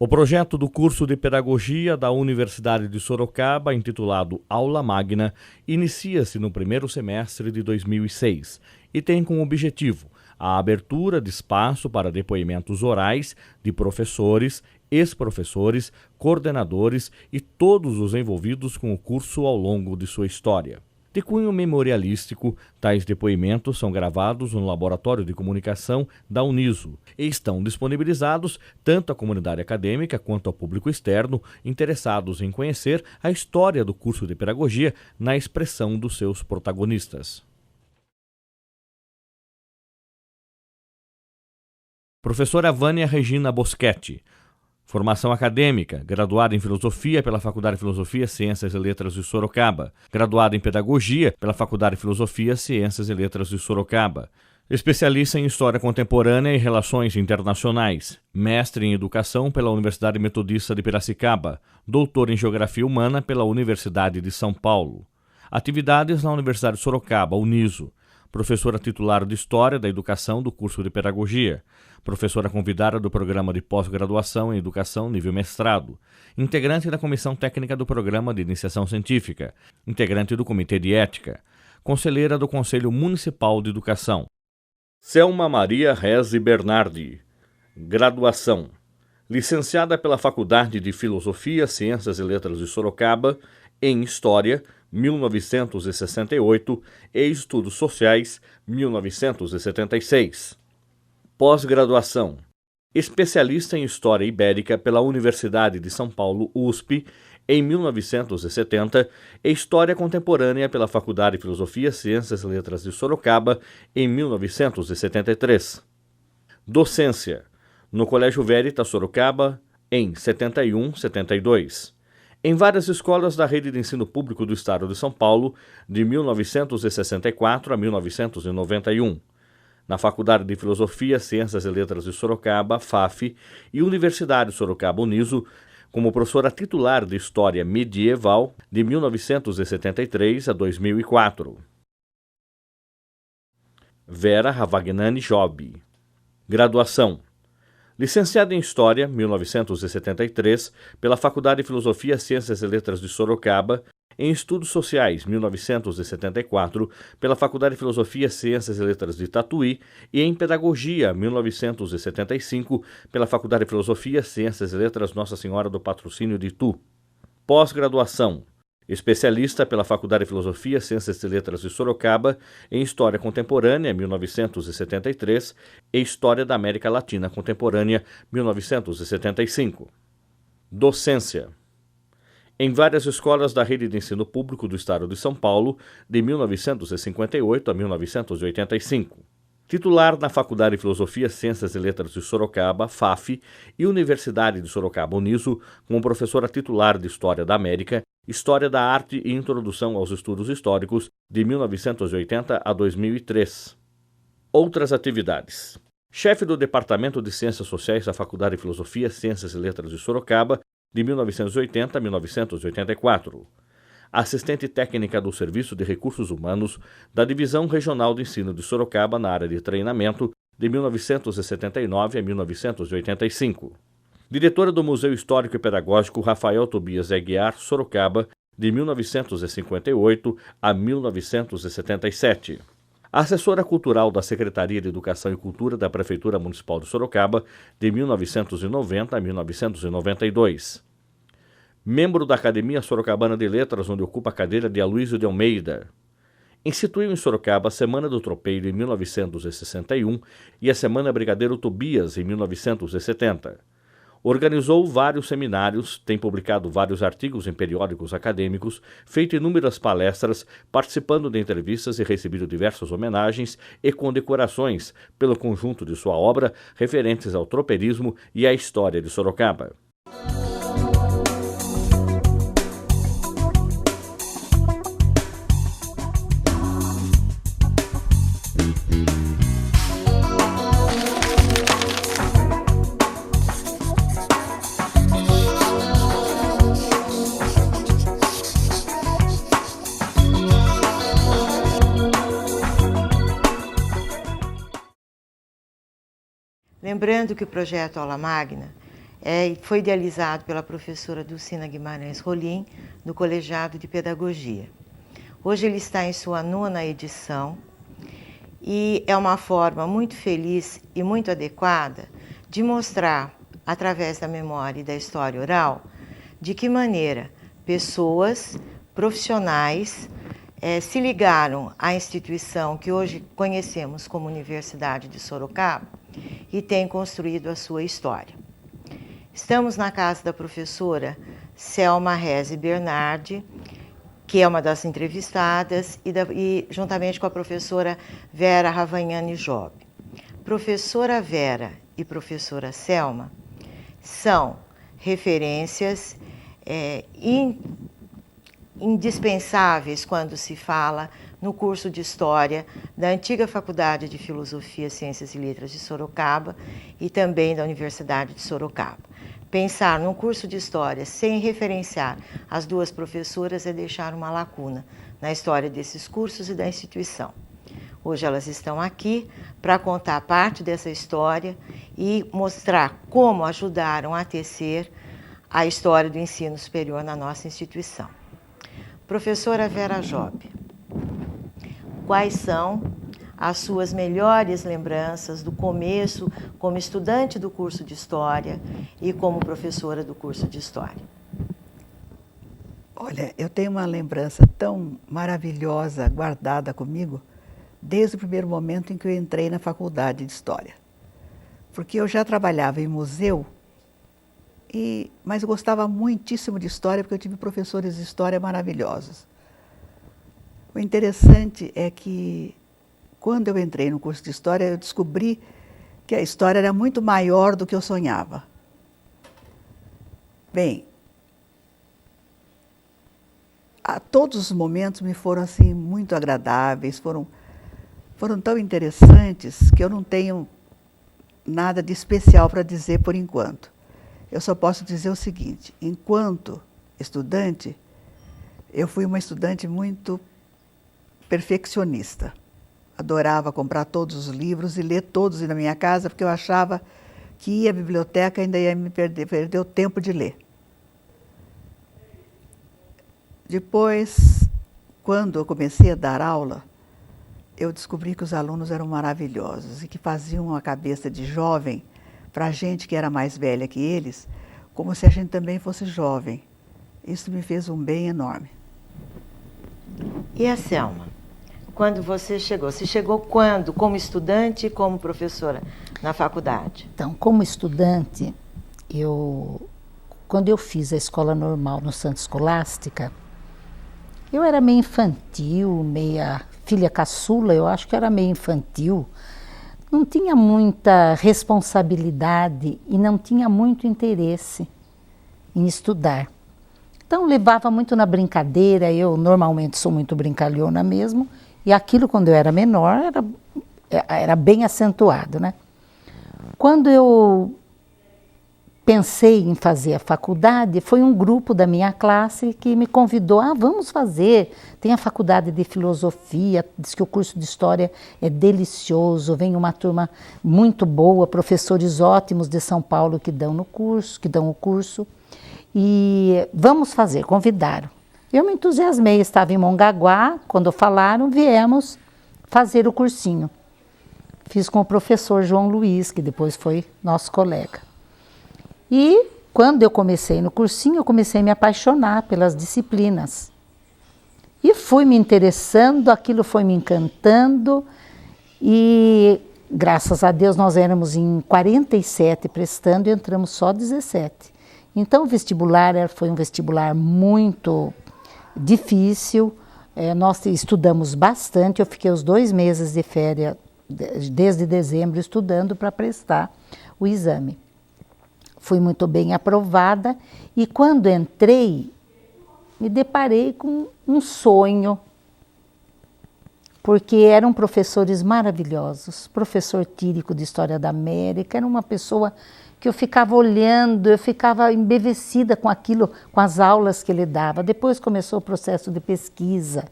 O projeto do curso de Pedagogia da Universidade de Sorocaba, intitulado Aula Magna, inicia-se no primeiro semestre de 2006 e tem como objetivo a abertura de espaço para depoimentos orais de professores, ex-professores, coordenadores e todos os envolvidos com o curso ao longo de sua história. De cunho memorialístico, tais depoimentos são gravados no Laboratório de Comunicação da Uniso e estão disponibilizados tanto à comunidade acadêmica quanto ao público externo interessados em conhecer a história do curso de Pedagogia na expressão dos seus protagonistas. Professora Vânia Regina Boschetti. Formação acadêmica, graduada em Filosofia pela Faculdade de Filosofia, Ciências e Letras de Sorocaba, graduada em Pedagogia pela Faculdade de Filosofia, Ciências e Letras de Sorocaba, especialista em História Contemporânea e Relações Internacionais, mestre em Educação pela Universidade Metodista de Piracicaba, doutor em Geografia Humana pela Universidade de São Paulo. Atividades na Universidade de Sorocaba, Uniso. Professora titular de História da Educação do curso de Pedagogia, professora convidada do Programa de Pós-Graduação em Educação nível mestrado, integrante da Comissão Técnica do Programa de Iniciação Científica, integrante do Comitê de Ética, conselheira do Conselho Municipal de Educação. Selma Maria Reze Bernardi. Graduação. Licenciada pela Faculdade de Filosofia, Ciências e Letras de Sorocaba, em História, 1968, e Estudos Sociais, 1976. Pós-graduação. Especialista em História Ibérica pela Universidade de São Paulo, USP, em 1970, e História Contemporânea pela Faculdade de Filosofia, Ciências e Letras de Sorocaba, em 1973. Docência. No Colégio Veritas Sorocaba, em 71-72. Em várias escolas da Rede de Ensino Público do Estado de São Paulo, de 1964 a 1991. Na Faculdade de Filosofia, Ciências e Letras de Sorocaba, FAF, e Universidade Sorocaba Uniso, como professora titular de História Medieval, de 1973 a 2004. Vera Ravagnani Job. Graduação. Licenciada em História, 1973, pela Faculdade de Filosofia, Ciências e Letras de Sorocaba, em Estudos Sociais, 1974, pela Faculdade de Filosofia, Ciências e Letras de Tatuí, e em Pedagogia, 1975, pela Faculdade de Filosofia, Ciências e Letras Nossa Senhora do Patrocínio de Itu. Pós-graduação. Especialista pela Faculdade de Filosofia, Ciências e Letras de Sorocaba, em História Contemporânea, 1973, e História da América Latina Contemporânea, 1975. Docência. Em várias escolas da Rede de Ensino Público do Estado de São Paulo, de 1958 a 1985. Titular na Faculdade de Filosofia, Ciências e Letras de Sorocaba, FAF, e Universidade de Sorocaba Uniso, como professora titular de História da América, História da Arte e Introdução aos Estudos Históricos, de 1980 a 2003. Outras atividades. Chefe do Departamento de Ciências Sociais da Faculdade de Filosofia, Ciências e Letras de Sorocaba, de 1980 a 1984. Assistente técnica do Serviço de Recursos Humanos da Divisão Regional de Ensino de Sorocaba na área de treinamento, de 1979 a 1985. Diretora do Museu Histórico e Pedagógico Rafael Tobias Aguiar, Sorocaba, de 1958 a 1977. Assessora cultural da Secretaria de Educação e Cultura da Prefeitura Municipal de Sorocaba, de 1990 a 1992. Membro da Academia Sorocabana de Letras, onde ocupa a cadeira de Aloysio de Almeida. Instituiu em Sorocaba a Semana do Tropeiro em 1961 e a Semana Brigadeiro Tobias em 1970. Organizou vários seminários, tem publicado vários artigos em periódicos acadêmicos, feito inúmeras palestras, participando de entrevistas e recebido diversas homenagens e condecorações pelo conjunto de sua obra referentes ao tropeirismo e à história de Sorocaba. Lembrando que o projeto Aula Magna Foi idealizado pela professora Dulcina Guimarães Rolim, do Colegiado de Pedagogia. Hoje ele está em sua 9ª edição e é uma forma muito feliz e muito adequada de mostrar, através da memória e da história oral, de que maneira pessoas profissionais se ligaram à instituição que hoje conhecemos como Universidade de Sorocaba e têm construído a sua história. Estamos na casa da professora Selma Reze Bernardi, que é uma das entrevistadas, e juntamente com a professora Vera Ravagnani Job. Professora Vera e professora Selma são referências indispensáveis quando se fala no curso de História da antiga Faculdade de Filosofia, Ciências e Letras de Sorocaba e também da Universidade de Sorocaba. Pensar num curso de História sem referenciar as duas professoras é deixar uma lacuna na história desses cursos e da instituição. Hoje elas estão aqui para contar parte dessa história e mostrar como ajudaram a tecer a história do ensino superior na nossa instituição. Professora Vera Job, quais são as suas melhores lembranças do começo como estudante do curso de História e como professora do curso de História? Olha, eu tenho uma lembrança tão maravilhosa guardada comigo desde o primeiro momento em que eu entrei na faculdade de História. Porque eu já trabalhava em museu, mas eu gostava muitíssimo de História porque eu tive professores de História maravilhosos. O interessante é que quando eu entrei no curso de História, eu descobri que a História era muito maior do que eu sonhava. Bem, todos os momentos me foram assim muito agradáveis, foram tão interessantes que eu não tenho nada de especial para dizer por enquanto. Eu só posso dizer o seguinte: enquanto estudante, eu fui uma estudante muito perfeccionista. Adorava comprar todos os livros e ler todos na minha casa, porque eu achava que ir à biblioteca ainda ia me perder o tempo de ler. Depois, quando eu comecei a dar aula, eu descobri que os alunos eram maravilhosos e que faziam a cabeça de jovem para a gente que era mais velha que eles, como se a gente também fosse jovem. Isso me fez um bem enorme. E a Selma? Quando você chegou quando? Como estudante e como professora na faculdade? Então, como estudante, quando eu fiz a escola normal no Santa Escolástica, eu era meio infantil, meia filha caçula, eu acho que era meio infantil. Não tinha muita responsabilidade e não tinha muito interesse em estudar. Então, levava muito na brincadeira, eu normalmente sou muito brincalhona mesmo, e aquilo, quando eu era menor, era bem acentuado, né? Quando eu pensei em fazer a faculdade, foi um grupo da minha classe que me convidou: vamos fazer, tem a faculdade de filosofia, diz que o curso de História é delicioso, vem uma turma muito boa, professores ótimos de São Paulo que dão o curso, e vamos fazer, convidaram. Eu me entusiasmei, estava em Mongaguá, quando falaram, viemos fazer o cursinho. Fiz com o professor João Luiz, que depois foi nosso colega. E quando eu comecei no cursinho, eu comecei a me apaixonar pelas disciplinas. E fui me interessando, aquilo foi me encantando, e graças a Deus nós éramos em 47 prestando e entramos só 17. Então o vestibular foi um vestibular muito difícil, nós estudamos bastante, eu fiquei os 2 meses de férias, desde dezembro, estudando para prestar o exame. Fui muito bem aprovada e quando entrei, me deparei com um sonho, porque eram professores maravilhosos, professor Tírico de História da América, era uma pessoa que eu ficava olhando, eu ficava embevecida com aquilo, com as aulas que ele dava. Depois começou o processo de pesquisa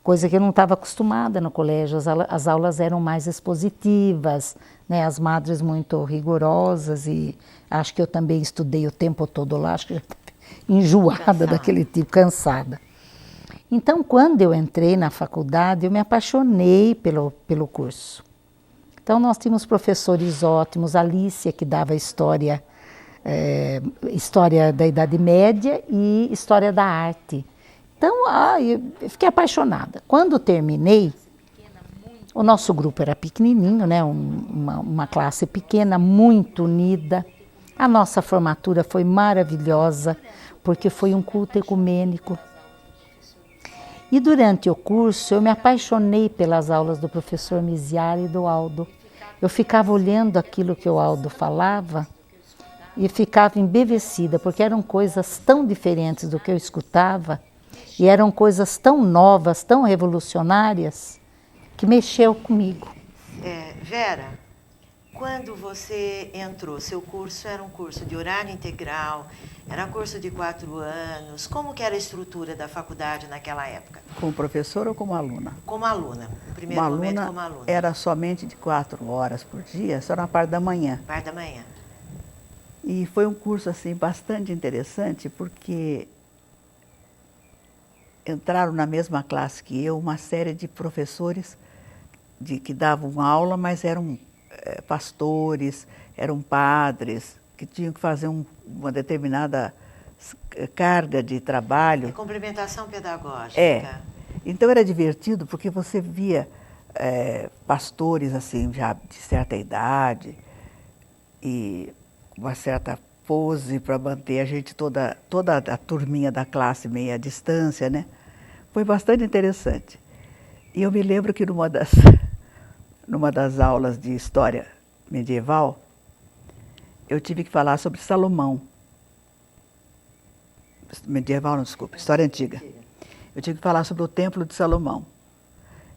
coisa que eu não estava acostumada no colégio. As aulas eram mais expositivas, né? As madres muito rigorosas, e acho que eu também estudei o tempo todo lá, acho que já estava enjoada daquele tipo, cansada. Então, quando eu entrei na faculdade, eu me apaixonei pelo curso. Então, nós tínhamos professores ótimos, Alicia, que dava história da Idade Média e História da Arte. Então, eu fiquei apaixonada. Quando terminei, o nosso grupo era pequenininho, né? Uma classe pequena, muito unida. A nossa formatura foi maravilhosa, porque foi um culto ecumênico. E durante o curso, eu me apaixonei pelas aulas do professor Misiari e do Aldo. Eu ficava olhando aquilo que o Aldo falava e ficava embevecida, porque eram coisas tão diferentes do que eu escutava, e eram coisas tão novas, tão revolucionárias, que mexeu comigo. Vera, quando você entrou, seu curso era um curso de horário integral, era um curso de 4 anos, como que era a estrutura da faculdade naquela época? Como professora ou como aluna? Como aluna, no primeiro momento como aluna. Era somente de 4 horas por dia, só na parte da manhã. Parte da manhã. E foi um curso assim bastante interessante, porque entraram na mesma classe que eu uma série de professores que davam aula, mas eram pastores, eram padres, que tinham que fazer uma determinada carga de trabalho. Complementação pedagógica. Então era divertido, porque você via pastores assim, já de certa idade, e uma certa pose para manter a gente, toda a turminha da classe meio à distância, né? Foi bastante interessante. E eu me lembro que numa das aulas de história medieval, eu tive que falar sobre Salomão. Medieval, não, desculpa, história antiga. Eu tive que falar sobre o Templo de Salomão.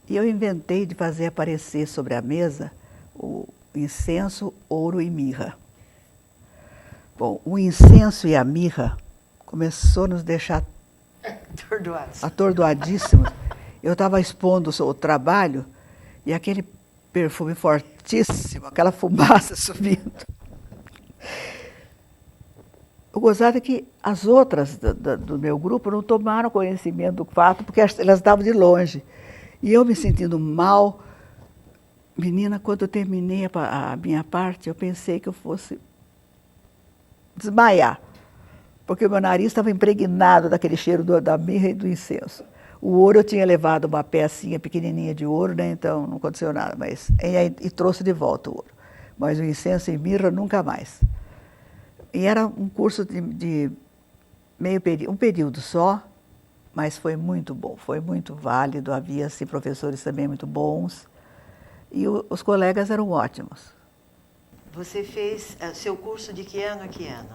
E eu inventei de fazer aparecer sobre a mesa o incenso, ouro e mirra. Bom, o incenso e a mirra começou a nos deixar atordoadíssimos. Eu estava expondo o trabalho e aquele perfume fortíssimo, aquela fumaça subindo. O gozado é que as outras do meu grupo não tomaram conhecimento do fato, porque elas estavam de longe. E eu me sentindo mal, menina, quando eu terminei a minha parte, eu pensei que eu fosse desmaiar, porque o meu nariz estava impregnado daquele cheiro da mirra e do incenso. O ouro, eu tinha levado uma pecinha pequenininha de ouro, né? Então não aconteceu nada, mas e trouxe de volta o ouro. Mas o incenso e mirra nunca mais. E era um curso de meio período, um período só, mas foi muito bom, foi muito válido, havia assim, professores também muito bons, e os colegas eram ótimos. Você fez seu curso de que ano a que ano?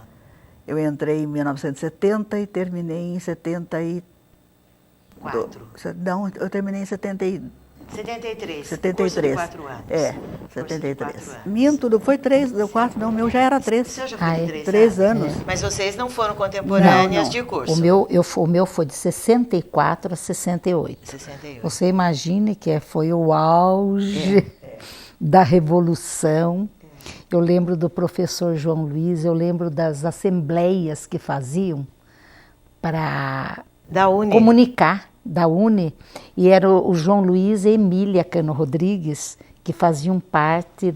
Eu entrei em 1970 e terminei em 74. Não, eu terminei em 73. Curso de 4 anos. 73. Minto, foi 3, 4, não, o meu já era 3. O seu já foi de 3 anos. Mas vocês não foram contemporâneas de curso? O meu foi de 64 a 68. 68. Você imagine que foi o auge da Revolução. Eu lembro do professor João Luiz, eu lembro das assembleias que faziam para comunicar, da UNE, e era o João Luiz e Emília Cano Rodrigues, que faziam parte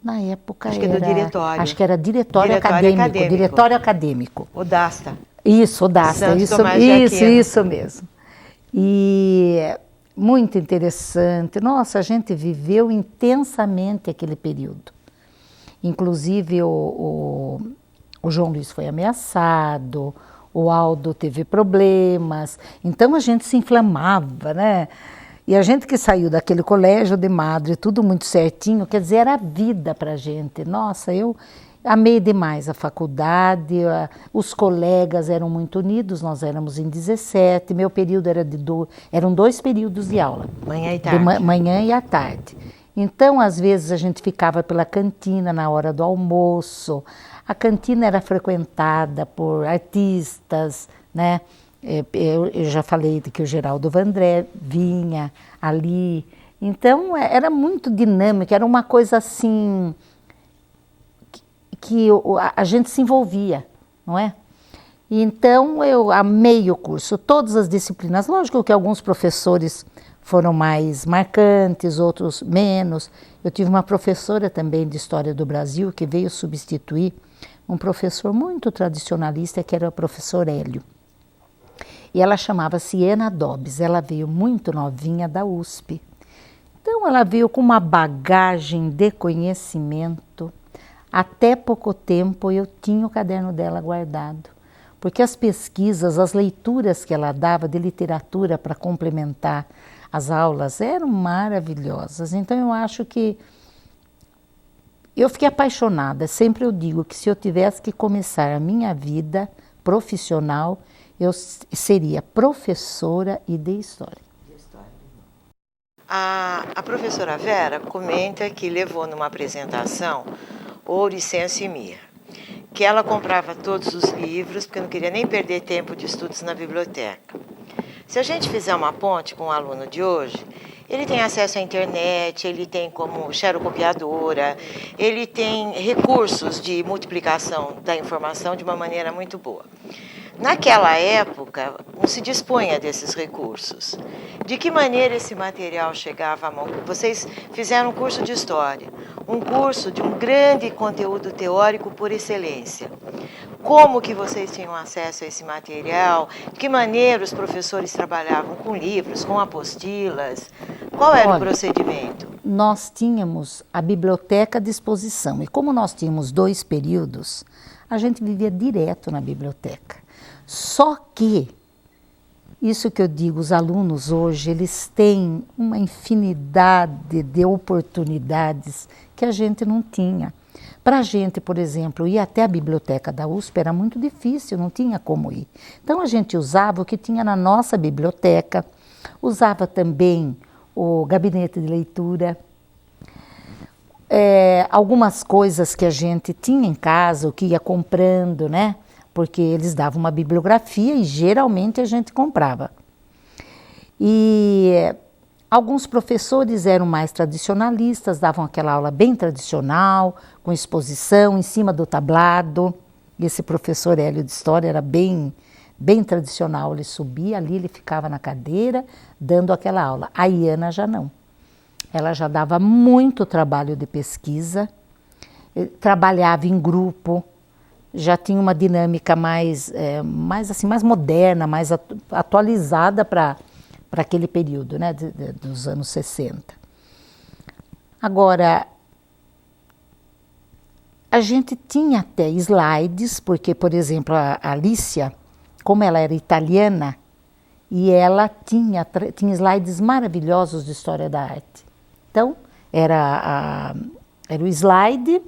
na época acho que do diretório. Acho que era diretório acadêmico. O DASTA. Isso, o DASTA, isso mesmo. E muito interessante. Nossa, a gente viveu intensamente aquele período. Inclusive, o João Luiz foi ameaçado, o Aldo teve problemas, então a gente se inflamava, né? E a gente que saiu daquele colégio de madre, tudo muito certinho, quer dizer, era a vida para a gente. Nossa, eu amei demais a faculdade, os colegas eram muito unidos, nós éramos em 17, meu período eram 2 períodos de aula. Manhã e tarde. Manhã e à tarde. Então, às vezes, a gente ficava pela cantina na hora do almoço. A cantina era frequentada por artistas, né? Eu já falei de que o Geraldo Vandré vinha ali. Então, era muito dinâmico, era uma coisa assim que a gente se envolvia, não é? Então, eu amei o curso, todas as disciplinas. Lógico que alguns professores foram mais marcantes, outros menos. Eu tive uma professora também de História do Brasil que veio substituir um professor muito tradicionalista, que era o professor Hélio. E ela chamava-se Ana Dobbs, ela veio muito novinha da USP. Então, ela veio com uma bagagem de conhecimento. Até pouco tempo eu tinha o caderno dela guardado, porque as pesquisas, as leituras que ela dava de literatura para complementar as aulas eram maravilhosas. Então eu acho que eu fiquei apaixonada. Sempre eu digo que se eu tivesse que começar a minha vida profissional, eu seria professora e de história. A professora Vera comenta que levou numa apresentação Ouricense e Mir, que ela comprava todos os livros, porque não queria nem perder tempo de estudos na biblioteca. Se a gente fizer uma ponte com o aluno de hoje, ele tem acesso à internet, ele tem como xerocopiadora, ele tem recursos de multiplicação da informação de uma maneira muito boa. Naquela época, não se dispunha desses recursos. De que maneira esse material chegava à mão? Vocês fizeram um curso de história, um curso de um grande conteúdo teórico por excelência. Como que vocês tinham acesso a esse material? De que maneira os professores trabalhavam com livros, com apostilas? Qual era o procedimento? Nós tínhamos a biblioteca à disposição e como nós tínhamos 2 períodos, a gente vivia direto na biblioteca. Só que, isso que eu digo, os alunos hoje, eles têm uma infinidade de oportunidades que a gente não tinha. Para a gente, por exemplo, ir até a biblioteca da USP era muito difícil, não tinha como ir. Então a gente usava o que tinha na nossa biblioteca, usava também o gabinete de leitura, algumas coisas que a gente tinha em casa, o que ia comprando, né? Porque eles davam uma bibliografia e geralmente a gente comprava. E alguns professores eram mais tradicionalistas, davam aquela aula bem tradicional, com exposição em cima do tablado. Esse professor Hélio de História era bem tradicional, ele subia ali, ele ficava na cadeira dando aquela aula. A Iana já não. Ela já dava muito trabalho de pesquisa, trabalhava em grupo, já tinha uma dinâmica mais moderna, mais atualizada para aquele período, né, dos anos 60. Agora, a gente tinha até slides, porque, por exemplo, a Alicia, como ela era italiana, e ela tinha slides maravilhosos de história da arte. Então, era o slide,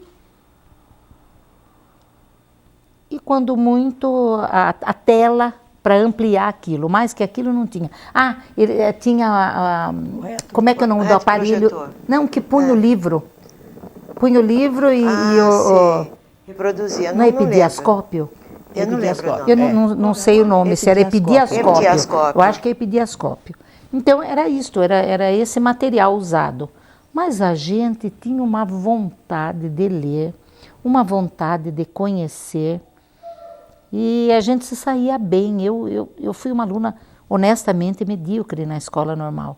e quando muito, a tela para ampliar aquilo, mais que aquilo não tinha. Tinha, como é que é o nome do aparelho? Projetor. Não, que punha o livro. Punha o livro e reproduzia. Não é epidiascópio? Eu não lembro. Eu não sei o nome, se era epidiascópio. Epidiascópio. Eu acho que é epidiascópio. Então era isto, era esse material usado. Mas a gente tinha uma vontade de ler, uma vontade de conhecer, e a gente se saía bem. Eu fui uma aluna honestamente medíocre na escola normal.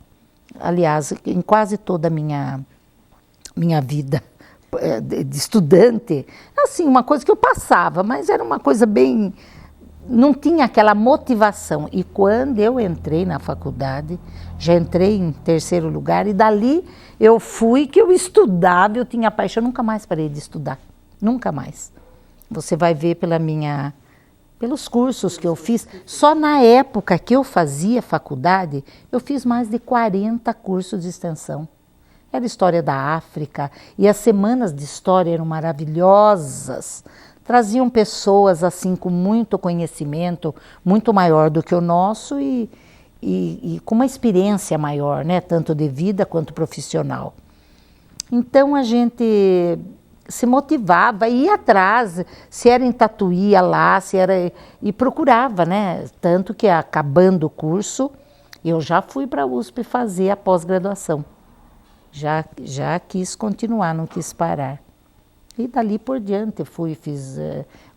Aliás, em quase toda a minha vida de estudante, assim, uma coisa que eu passava, mas era uma coisa bem... não tinha aquela motivação. E quando eu entrei na faculdade, já entrei em 3º lugar, e dali eu fui que eu estudava, eu tinha paixão, eu nunca mais parei de estudar, nunca mais. Você vai ver pelos cursos que eu fiz, só na época que eu fazia faculdade, eu fiz mais de 40 cursos de extensão. Era história da África, e as semanas de história eram maravilhosas. Traziam pessoas assim com muito conhecimento, muito maior do que o nosso e com uma experiência maior, né? Tanto de vida quanto profissional. Então a gente se motivava, ia atrás, se era em Tatuí, ia lá, se era, e procurava, né? Tanto que acabando o curso, eu já fui para a USP fazer a pós-graduação. Já quis continuar, não quis parar. E dali por diante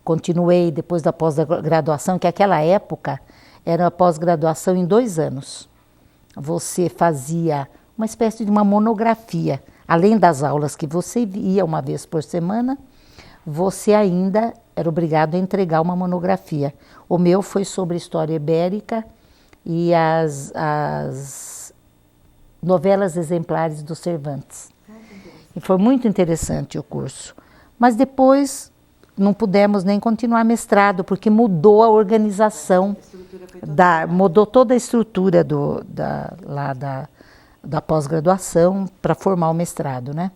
continuei depois da pós-graduação, que naquela época era a pós-graduação em 2 anos. Você fazia uma espécie de uma monografia. Além das aulas que você ia uma vez por semana, você ainda era obrigado a entregar uma monografia. O meu foi sobre história ibérica e as novelas exemplares do Cervantes. E foi muito interessante o curso. Mas depois não pudemos nem continuar mestrado, porque mudou a organização, mudou toda a estrutura da pós-graduação para formar o mestrado, né?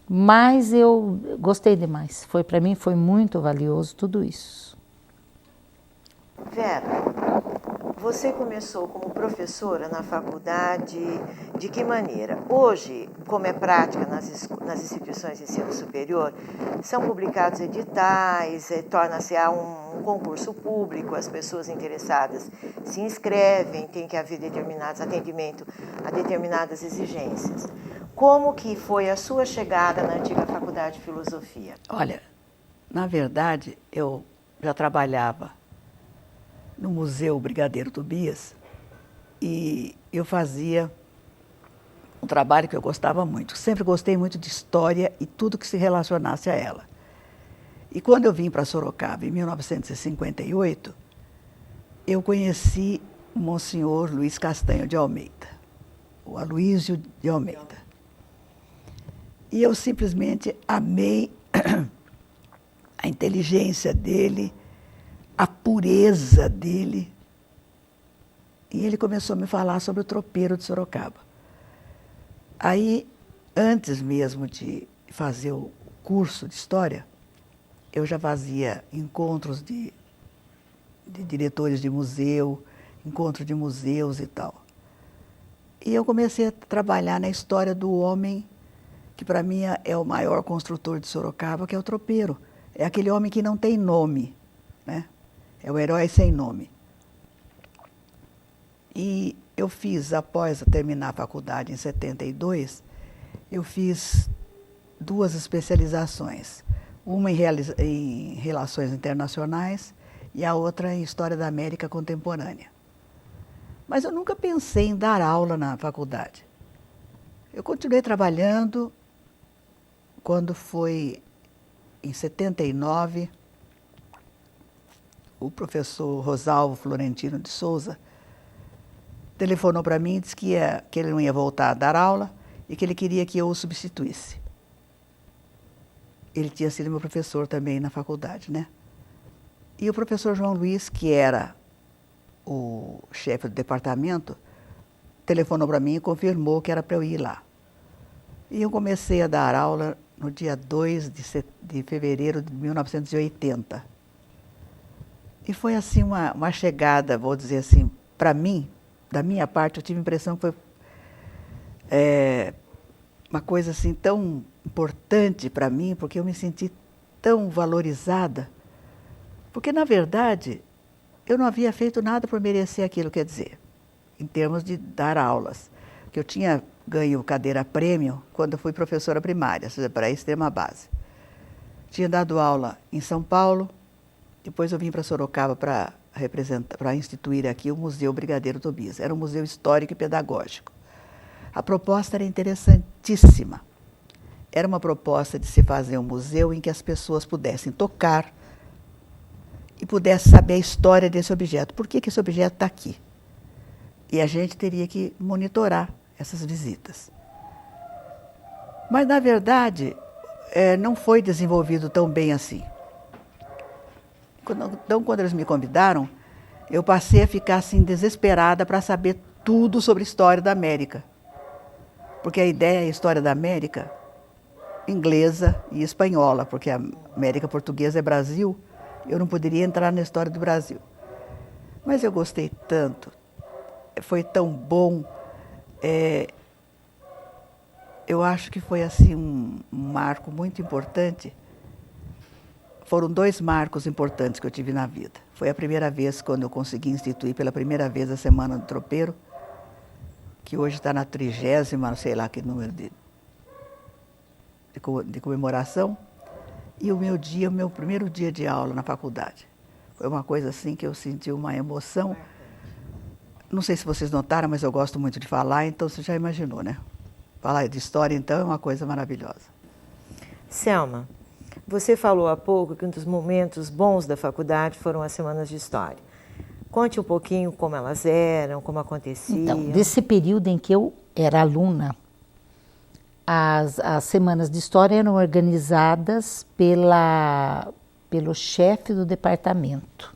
Mas eu gostei demais. Para mim foi muito valioso tudo isso. Vera, você começou como professora na faculdade, de que maneira? Hoje, como é prática nas instituições de ensino superior, são publicados editais, torna-se um concurso público, as pessoas interessadas se inscrevem, tem que haver atendimento a determinadas exigências. Como que foi a sua chegada na antiga Faculdade de Filosofia? Olha, na verdade, eu já trabalhava no Museu Brigadeiro Tobias e eu fazia um trabalho que eu gostava muito. Sempre gostei muito de história e tudo que se relacionasse a ela. E quando eu vim para Sorocaba, em 1958, eu conheci o Monsenhor Luiz Castanho de Almeida, o Aloísio de Almeida. E eu simplesmente amei a inteligência dele, a pureza dele. E ele começou a me falar sobre o tropeiro de Sorocaba. Aí, antes mesmo de fazer o curso de História, eu já fazia encontros de diretores de museu, encontros de museus e tal. E eu comecei a trabalhar na história do homem, que para mim é o maior construtor de Sorocaba, que é o tropeiro. É aquele homem que não tem nome, né? É o herói sem nome. E eu fiz, após terminar a faculdade em 72, eu fiz 2 especializações. Uma em Relações Internacionais e a outra em História da América Contemporânea. Mas eu nunca pensei em dar aula na faculdade. Eu continuei trabalhando. Quando foi em 79, o professor Rosalvo Florentino de Souza telefonou para mim e disse que ele não ia voltar a dar aula e que ele queria que eu o substituísse. Ele tinha sido meu professor também na faculdade, né? E o professor João Luiz, que era o chefe do departamento, telefonou para mim e confirmou que era para eu ir lá. E eu comecei a dar aula no dia 2 de fevereiro de 1980. E foi assim uma chegada, vou dizer assim, para mim, da minha parte, eu tive a impressão que foi uma coisa assim tão importante para mim, porque eu me senti tão valorizada. Porque, na verdade, eu não havia feito nada por merecer aquilo, quer dizer, em termos de dar aulas. Que eu tinha ganho cadeira prêmio quando eu fui professora primária, ou seja, para a extrema base. Tinha dado aula em São Paulo, depois eu vim para Sorocaba para instituir aqui o Museu Brigadeiro Tobias. Era um museu histórico e pedagógico. A proposta era interessantíssima. Era uma proposta de se fazer um museu em que as pessoas pudessem tocar e pudessem saber a história desse objeto. Por que esse objeto está aqui? E a gente teria que monitorar essas visitas. Mas, na verdade, não foi desenvolvido tão bem assim. Então, quando eles me convidaram, eu passei a ficar assim, desesperada para saber tudo sobre a história da América. Porque a ideia é a história da América inglesa e espanhola, porque a América portuguesa é Brasil, eu não poderia entrar na história do Brasil. Mas eu gostei tanto, foi tão bom. Eu acho que foi assim um marco muito importante. Foram 2 marcos importantes que eu tive na vida. Foi a primeira vez quando eu consegui instituir pela primeira vez a Semana do Tropeiro, que hoje está na 30ª, sei lá que número de comemoração, e o meu primeiro dia de aula na faculdade. Foi uma coisa assim que eu senti uma emoção. Não sei se vocês notaram, mas eu gosto muito de falar, então você já imaginou, né? Falar de história, então, é uma coisa maravilhosa. Selma, você falou há pouco que um dos momentos bons da faculdade foram as semanas de história. Conte um pouquinho como elas eram, como aconteciam. Então, desse período em que eu era aluna, as semanas de história eram organizadas pelo chefe do departamento.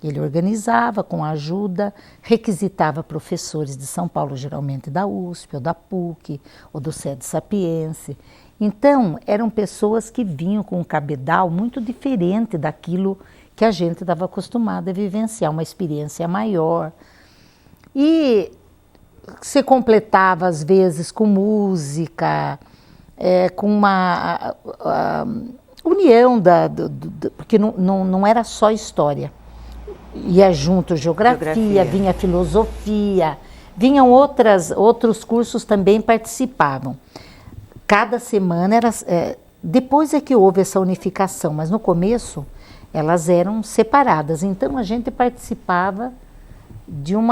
Ele organizava com a ajuda, requisitava professores de São Paulo, geralmente da USP, ou da PUC, ou do SEDE Sapiense. Então, eram pessoas que vinham com um cabedal muito diferente daquilo que a gente estava acostumado a vivenciar, uma experiência maior. E se completava, às vezes, com música, com uma união, porque não era só história. Ia junto geografia, vinha filosofia, vinham outros cursos também participavam. Cada semana era... depois é que houve essa unificação, mas no começo elas eram separadas. Então a gente participava de um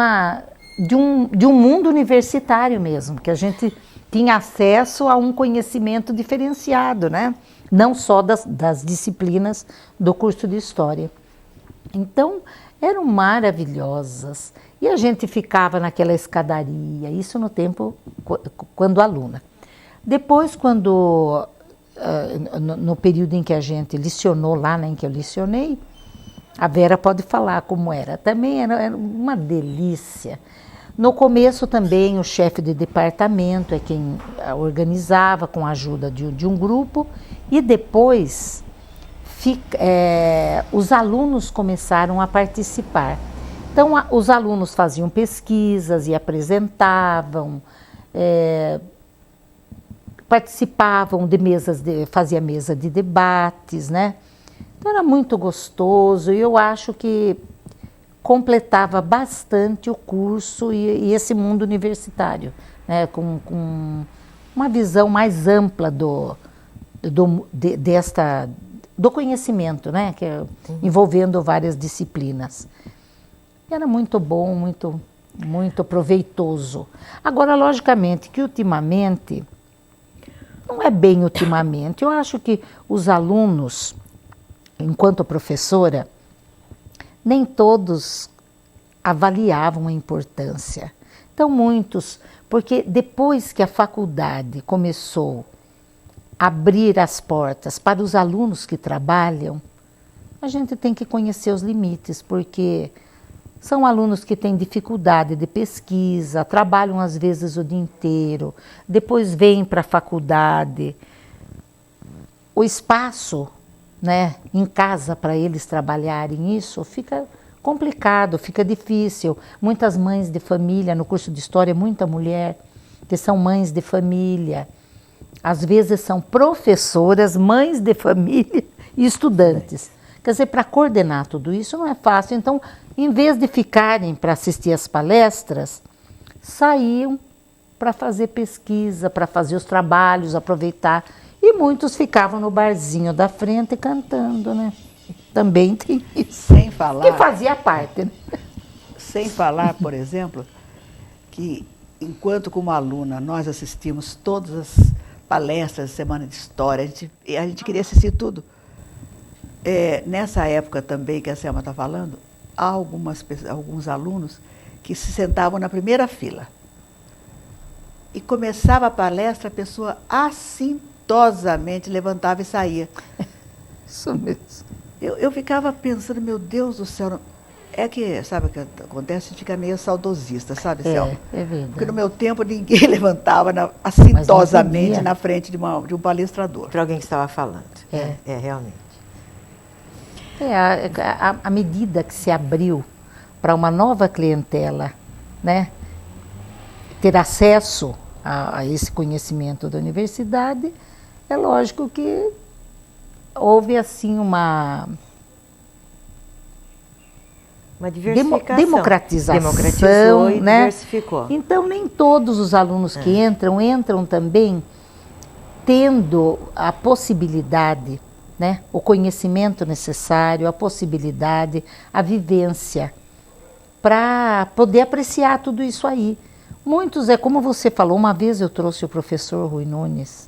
mundo universitário mesmo, que a gente tinha acesso a um conhecimento diferenciado, né? Não só das disciplinas do curso de História. Então, eram maravilhosas. E a gente ficava naquela escadaria, isso no tempo quando aluna. Depois, no período em que a gente licionou lá, né, em que eu licionei, a Vera pode falar como era. Também era uma delícia. No começo também o chefe de departamento é quem organizava com a ajuda de um grupo, e depois os alunos começaram a participar. Então os alunos faziam pesquisas e apresentavam, participavam de fazia mesa de debates, né? Então era muito gostoso, e eu acho que completava bastante o curso e esse mundo universitário, né? Com uma visão mais ampla do conhecimento, né? Envolvendo várias disciplinas. Era muito bom, muito, muito proveitoso. Agora, logicamente, que ultimamente, não é bem ultimamente, eu acho que os alunos, enquanto professora, nem todos avaliavam a importância. Então, muitos, porque depois que a faculdade começou a abrir as portas para os alunos que trabalham, a gente tem que conhecer os limites, porque são alunos que têm dificuldade de pesquisa, trabalham às vezes o dia inteiro, depois vêm para a faculdade. O espaço, né, em casa para eles trabalharem isso fica complicado, fica difícil. Muitas mães de família, no curso de História, muita mulher que são mães de família, às vezes são professoras, mães de família e estudantes. Quer dizer, para coordenar tudo isso não é fácil. Então, em vez de ficarem para assistir as palestras, saíam para fazer pesquisa, para fazer os trabalhos, aproveitar. E muitos ficavam no barzinho da frente cantando, né? Também tem isso. Sem falar... Que fazia parte, né? Sem falar, por exemplo, que enquanto como aluna nós assistimos todas as palestras da Semana de História, a gente queria assistir tudo. Nessa época também que a Selma está falando, há alguns alunos que se sentavam na primeira fila. E começava a palestra, a pessoa assintosamente levantava e saía. Isso mesmo. Eu ficava pensando, meu Deus do céu, sabe o que acontece? A gente fica meio saudosista, sabe, Selma? É verdade. Porque no meu tempo ninguém levantava assintosamente na frente de um palestrador. Para alguém que estava falando. Realmente. À medida que se abriu para uma nova clientela, né, ter acesso a esse conhecimento da universidade, é lógico que houve assim uma diversificação. Democratização, Democratizou e né? diversificou. Então, nem todos os alunos que entram também tendo a possibilidade, né? O conhecimento necessário, a possibilidade, a vivência, para poder apreciar tudo isso aí. Muitos, como você falou, uma vez eu trouxe o professor Rui Nunes,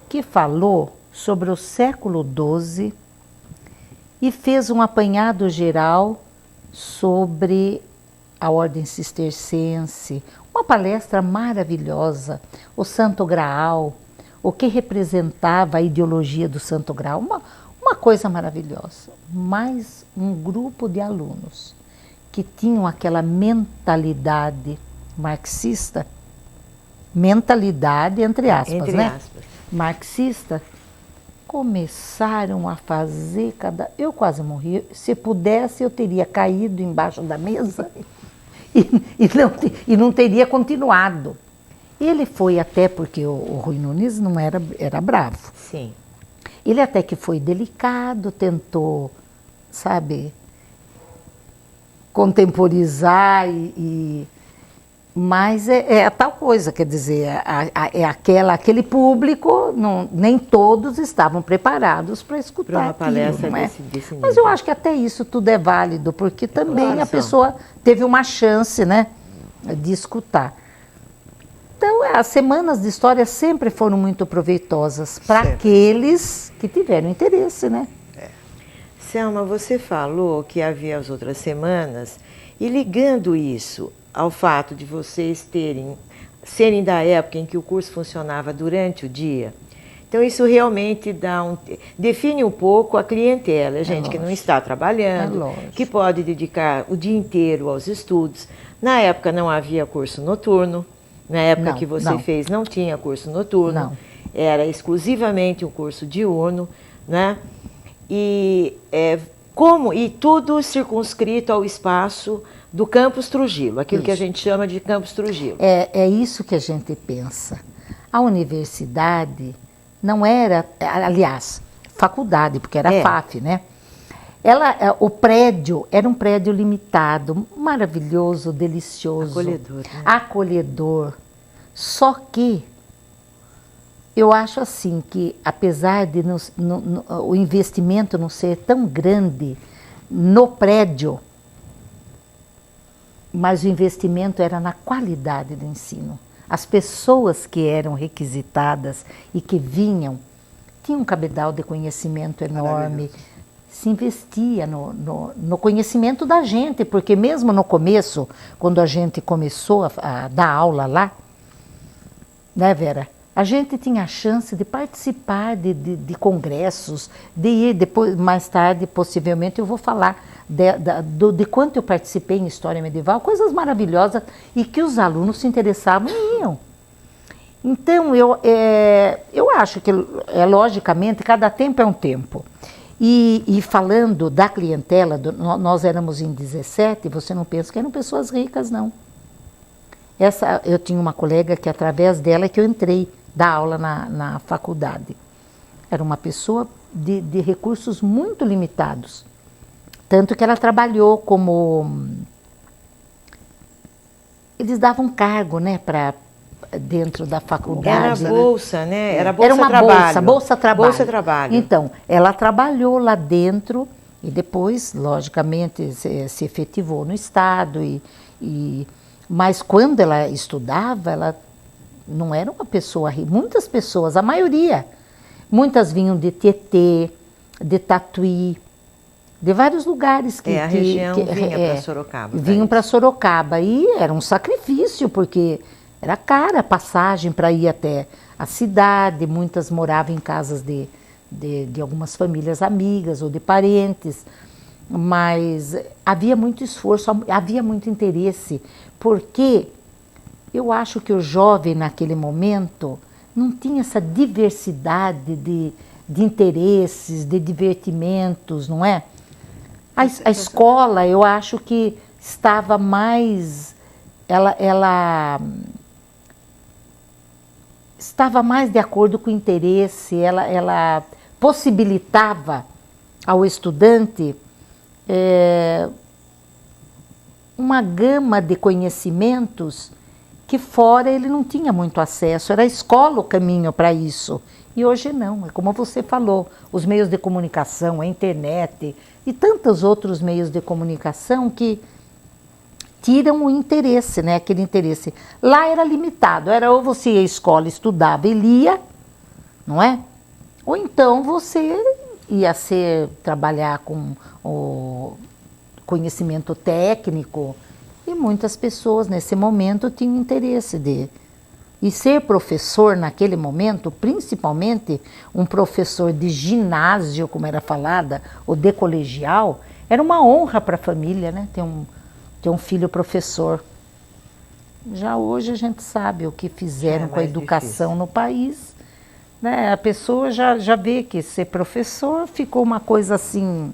que falou sobre o século XII e fez um apanhado geral sobre a ordem cisterciense, uma palestra maravilhosa, o Santo Graal, o que representava a ideologia do Santo Graal, uma coisa maravilhosa. Mas um grupo de alunos que tinham aquela mentalidade marxista, mentalidade entre aspas, né? Marxista, começaram a fazer Eu quase morri. Se pudesse, eu teria caído embaixo da mesa e não teria continuado. Ele foi até, porque o Rui Nunes não era bravo. Sim. Ele até que foi delicado, tentou, sabe, contemporizar mas é a tal coisa, quer dizer, aquele público, nem todos estavam preparados para escutar uma palestra aquilo, não é? desse Mas eu acho que até isso tudo é válido, porque também a pessoa teve uma chance, né, de escutar. Então, as semanas de história sempre foram muito proveitosas para aqueles que tiveram interesse, né? Selma, você falou que havia as outras semanas, e ligando isso ao fato de vocês serem da época em que o curso funcionava durante o dia, então isso realmente define um pouco a clientela, a gente que não está trabalhando, que pode dedicar o dia inteiro aos estudos. Na época não havia curso noturno, na época que você fez não tinha curso noturno, era exclusivamente um curso diurno, né? E tudo circunscrito ao espaço do Campus Trujillo, aquilo que a gente chama de Campus Trujillo. É isso que a gente pensa. A universidade não era, aliás, faculdade, porque era FAF, né? O prédio era um prédio limitado, maravilhoso, delicioso. Acolhedor. Né? Acolhedor. Só que eu acho assim que, apesar de o investimento não ser tão grande no prédio, mas o investimento era na qualidade do ensino. As pessoas que eram requisitadas e que vinham, tinham um cabedal de conhecimento enorme, se investia no conhecimento da gente, porque mesmo no começo, quando a gente começou a dar aula lá, né, Vera? A gente tinha a chance de participar de congressos, de ir depois, mais tarde, possivelmente, eu vou falar de quanto eu participei em História Medieval, coisas maravilhosas e que os alunos se interessavam e iam. Então, eu acho que, logicamente, cada tempo é um tempo. E falando da clientela, nós éramos em 17, você não pensa que eram pessoas ricas, não. Eu tinha uma colega que, através dela, que eu entrei dar aula na faculdade. Era uma pessoa de recursos muito limitados. Tanto que ela trabalhou como... Eles davam cargo, né, dentro da faculdade. Era bolsa, né? Era bolsa uma trabalho. Bolsa trabalho. Bolsa trabalho. Então, ela trabalhou lá dentro e depois, logicamente, se efetivou no Estado. Mas quando ela estudava, ela não era uma pessoa rica. Muitas pessoas, a maioria, muitas vinham de Tietê, de Tatuí, de vários lugares. A região vinha para Sorocaba. Vinham para Sorocaba e era um sacrifício, porque era cara a passagem para ir até a cidade. Muitas moravam em casas de algumas famílias amigas ou de parentes. Mas havia muito esforço, havia muito interesse, porque eu acho que o jovem naquele momento não tinha essa diversidade de interesses, de divertimentos, não é? A escola, eu acho que estava mais... Ela estava mais de acordo com o interesse, ela possibilitava ao estudante uma gama de conhecimentos que fora ele não tinha muito acesso, era a escola o caminho para isso. E hoje não, é como você falou, os meios de comunicação, a internet e tantos outros meios de comunicação que tiram o interesse, né? Aquele interesse. Lá era limitado, era ou você ia à escola, estudava e lia, não é? Ou então você ia trabalhar com o conhecimento técnico, e muitas pessoas nesse momento tinham interesse de... E ser professor naquele momento, principalmente um professor de ginásio, como era falada, ou de colegial, era uma honra para a família, né? Ter um filho professor. Já hoje a gente sabe o que fizeram com a educação no país, né? A pessoa já vê que ser professor ficou uma coisa assim...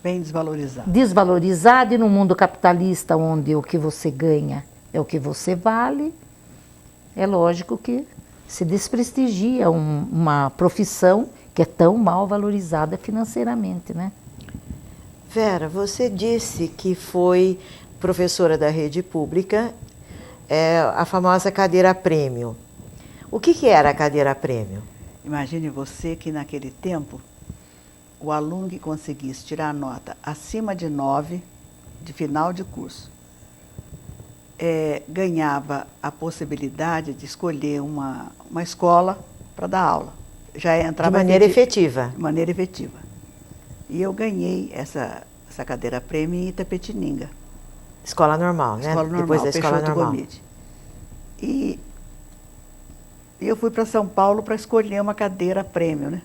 Bem desvalorizada. Desvalorizada, e no mundo capitalista, onde o que você ganha é o que você vale, é lógico que se desprestigia uma profissão que é tão mal valorizada financeiramente, né? Vera, você disse que foi professora da rede pública, a famosa cadeira prêmio. O que era a cadeira prêmio? Imagine você que naquele tempo, o aluno que conseguisse tirar a nota acima de 9 de final de curso, ganhava a possibilidade de escolher uma escola para dar aula. Já entrava de maneira efetiva. De maneira efetiva. E eu ganhei essa cadeira prêmio em Itapetininga. Escola normal, né? Escola normal, depois da escola Peixoto normal. Gomide. E eu fui para São Paulo para escolher uma cadeira prêmio, né?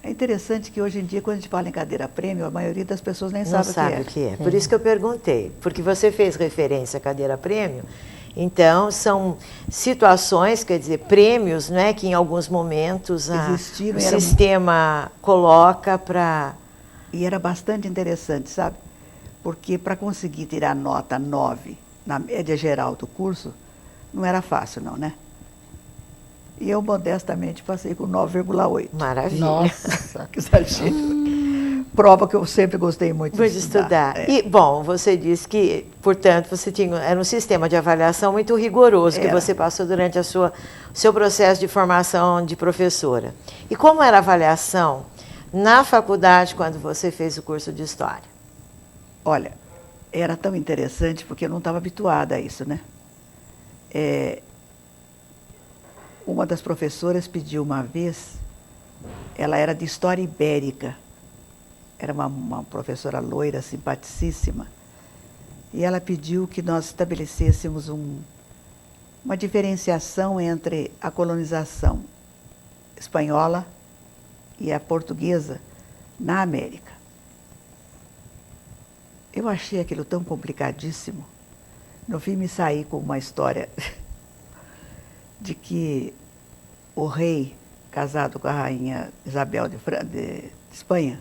É interessante que hoje em dia, quando a gente fala em cadeira prêmio, a maioria das pessoas nem sabe o que é. Por isso que eu perguntei, porque você fez referência à cadeira prêmio, então são situações, quer dizer, prêmios, né, que em alguns momentos o sistema coloca para... E era bastante interessante, sabe? Porque para conseguir tirar nota 9 na média geral do curso, não era fácil não, né? E eu, modestamente, passei com 9,8. Maravilha. Nossa. Que exagero. Prova que eu sempre gostei muito de estudar. E, bom, você disse que, portanto, era um sistema de avaliação muito rigoroso que você passou durante seu processo de formação de professora. E como era a avaliação na faculdade quando você fez o curso de História? Olha, era tão interessante porque eu não estava habituada a isso, né? Uma das professoras pediu uma vez, ela era de História Ibérica, era uma professora loira, simpaticíssima, e ela pediu que nós estabelecêssemos uma diferenciação entre a colonização espanhola e a portuguesa na América. Eu achei aquilo tão complicadíssimo. No fim, me saí com uma história de que o rei, casado com a rainha Isabel de Espanha,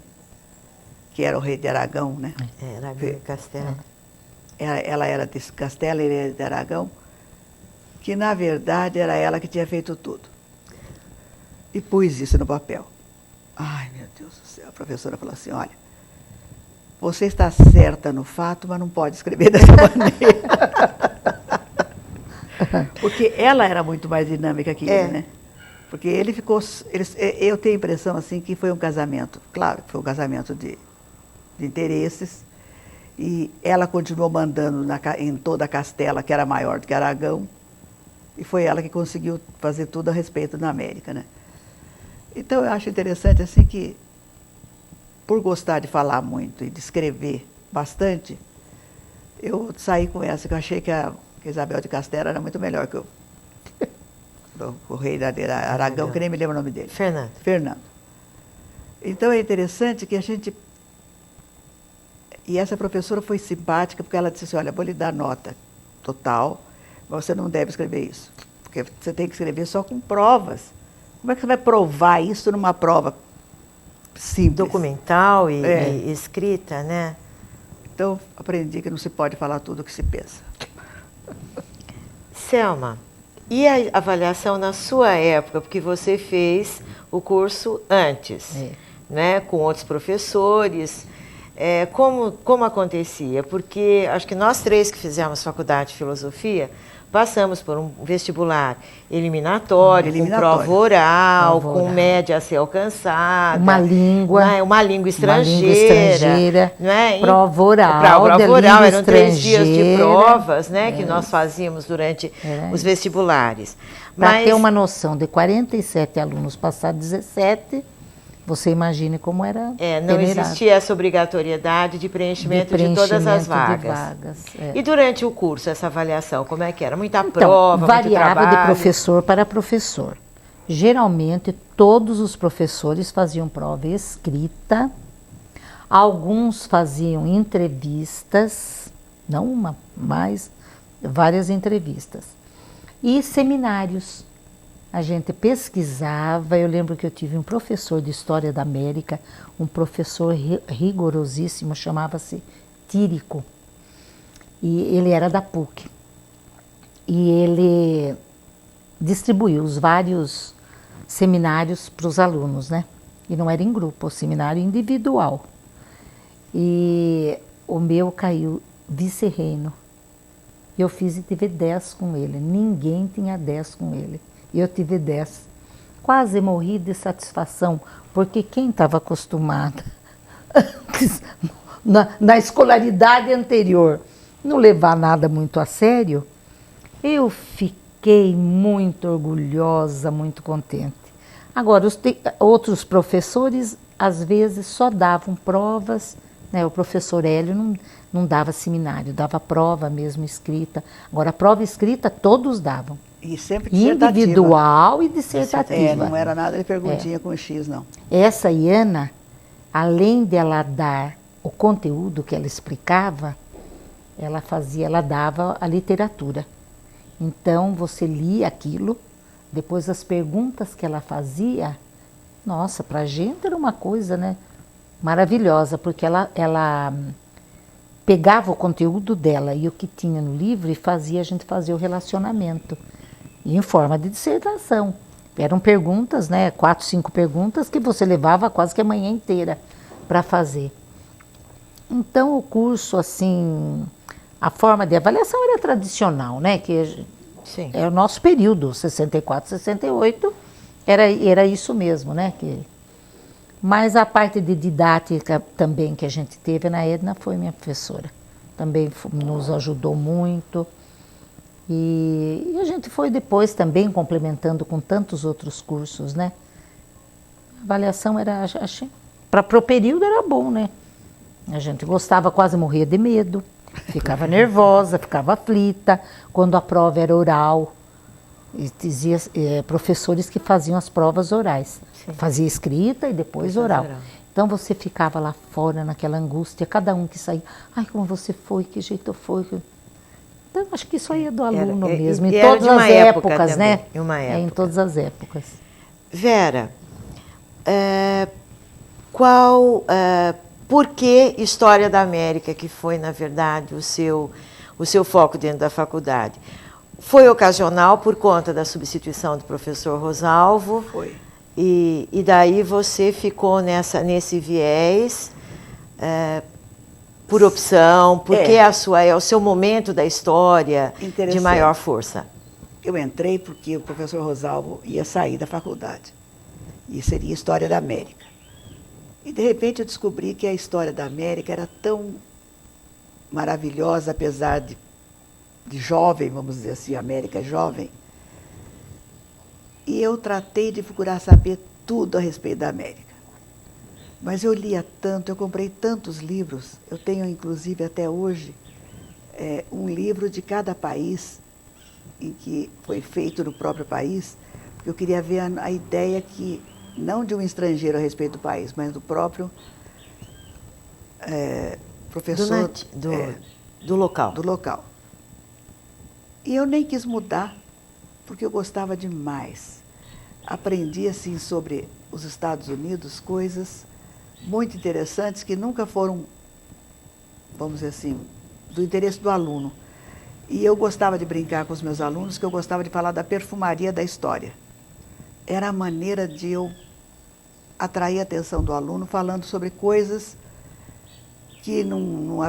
que era o rei de Aragão, né? Aragão de Castela. Ela era de Castela, ele era de Aragão, que na verdade era ela que tinha feito tudo. E pus isso no papel. Ai, meu Deus do céu. A professora falou assim, olha, você está certa no fato, mas não pode escrever dessa maneira. Porque ela era muito mais dinâmica que ele, né? Porque ele ficou... eu tenho a impressão, assim, que foi um casamento. Claro, foi um casamento de interesses. E ela continuou mandando em toda a Castela, que era maior do que Aragão. E foi ela que conseguiu fazer tudo a respeito da América, né? Então, eu acho interessante, assim, que por gostar de falar muito e de escrever bastante, eu saí com essa, que eu achei que a Isabel de Castela era muito melhor que o rei da Aragão, que nem me lembro o nome dele. Fernando. Então é interessante que a gente... E essa professora foi simpática, porque ela disse assim, olha, vou lhe dar nota total, mas você não deve escrever isso, porque você tem que escrever só com provas. Como é que você vai provar isso numa prova simples? Documental e escrita, né? Então, aprendi que não se pode falar tudo o que se pensa. Selma, E a avaliação na sua época, porque você fez o curso antes, né, com outros professores, como acontecia? Porque acho que nós três que fizemos faculdade de filosofia, passamos por um vestibular eliminatório, com prova oral, com média a ser alcançada. Uma língua. Né? Uma língua estrangeira. Né? Prova oral. Prova oral, eram 3 dias de provas, né, que nós fazíamos durante os vestibulares. Para ter uma noção, de 47 alunos passar 17, você imagine como era não existia essa obrigatoriedade de preenchimento de todas as vagas. E durante o curso, essa avaliação, como é que era? Muita prova, variava muito trabalho? De professor para professor. Geralmente, todos os professores faziam prova escrita, alguns faziam entrevistas, não uma, mas várias entrevistas. E seminários. A gente pesquisava, eu lembro que eu tive um professor de História da América, um professor rigorosíssimo, chamava-se Tírico, e ele era da PUC. E ele distribuiu os vários seminários para os alunos, né? E não era em grupo, o seminário individual. E o meu caiu vice-reino. Eu fiz e tive 10 com ele, ninguém tinha 10 com ele. E eu tive 10. Quase morri de satisfação, porque quem estava acostumada na escolaridade anterior não levar nada muito a sério, eu fiquei muito orgulhosa, muito contente. Agora, outros professores, às vezes, só davam provas, né? O professor Hélio não dava seminário, dava prova mesmo escrita. Agora, a prova escrita todos davam. E sempre dissertativa. Individual e dissertativa. Não era nada de perguntinha com X, não. Essa Iana, além dela dar o conteúdo que ela explicava, ela dava a literatura. Então, você lia aquilo, depois as perguntas que ela fazia, nossa, para a gente era uma coisa, né, maravilhosa, porque ela pegava o conteúdo dela e o que tinha no livro e fazia a gente fazer o relacionamento. E em forma de dissertação. Eram perguntas, né, 4, 5 perguntas que você levava quase que a manhã inteira para fazer. Então, o curso, assim, a forma de avaliação era tradicional, né, que é o nosso período, 64, 68, era isso mesmo, né, mas a parte de didática também que a gente teve na Edna foi minha professora. Também nos ajudou muito. E a gente foi depois também complementando com tantos outros cursos, né? A avaliação era, para o período era bom, né? A gente gostava, quase morria de medo, ficava nervosa, ficava aflita. Quando a prova era oral, e dizia, professores que faziam as provas orais. Sim. Fazia escrita e depois oral. Então você ficava lá fora naquela angústia, cada um que saía. Ai, como você foi, que jeito foi. Então, acho que isso aí é do aluno mesmo, em todas as épocas, né? Em uma época. Em todas as épocas. Vera, por que História da América, que foi, na verdade, o seu foco dentro da faculdade? Foi ocasional por conta da substituição do professor Rosalvo? Foi. E daí você ficou nesse viés... por opção, porque é o seu momento da história de maior força. Eu entrei porque o professor Rosalvo ia sair da faculdade. E seria História da América. E, de repente, eu descobri que a História da América era tão maravilhosa, apesar de jovem, vamos dizer assim, América é jovem. E eu tratei de procurar saber tudo a respeito da América. Mas eu lia tanto, eu comprei tantos livros, eu tenho inclusive até hoje um livro de cada país em que foi feito no próprio país, porque eu queria ver a ideia que, não de um estrangeiro a respeito do país, mas do próprio professor... Do local. Do local. E eu nem quis mudar, porque eu gostava demais. Aprendi, assim, sobre os Estados Unidos, coisas muito interessantes que nunca foram, vamos dizer assim, do interesse do aluno. E eu gostava de brincar com os meus alunos, que eu gostava de falar da perfumaria da história. Era a maneira de eu atrair a atenção do aluno falando sobre coisas que não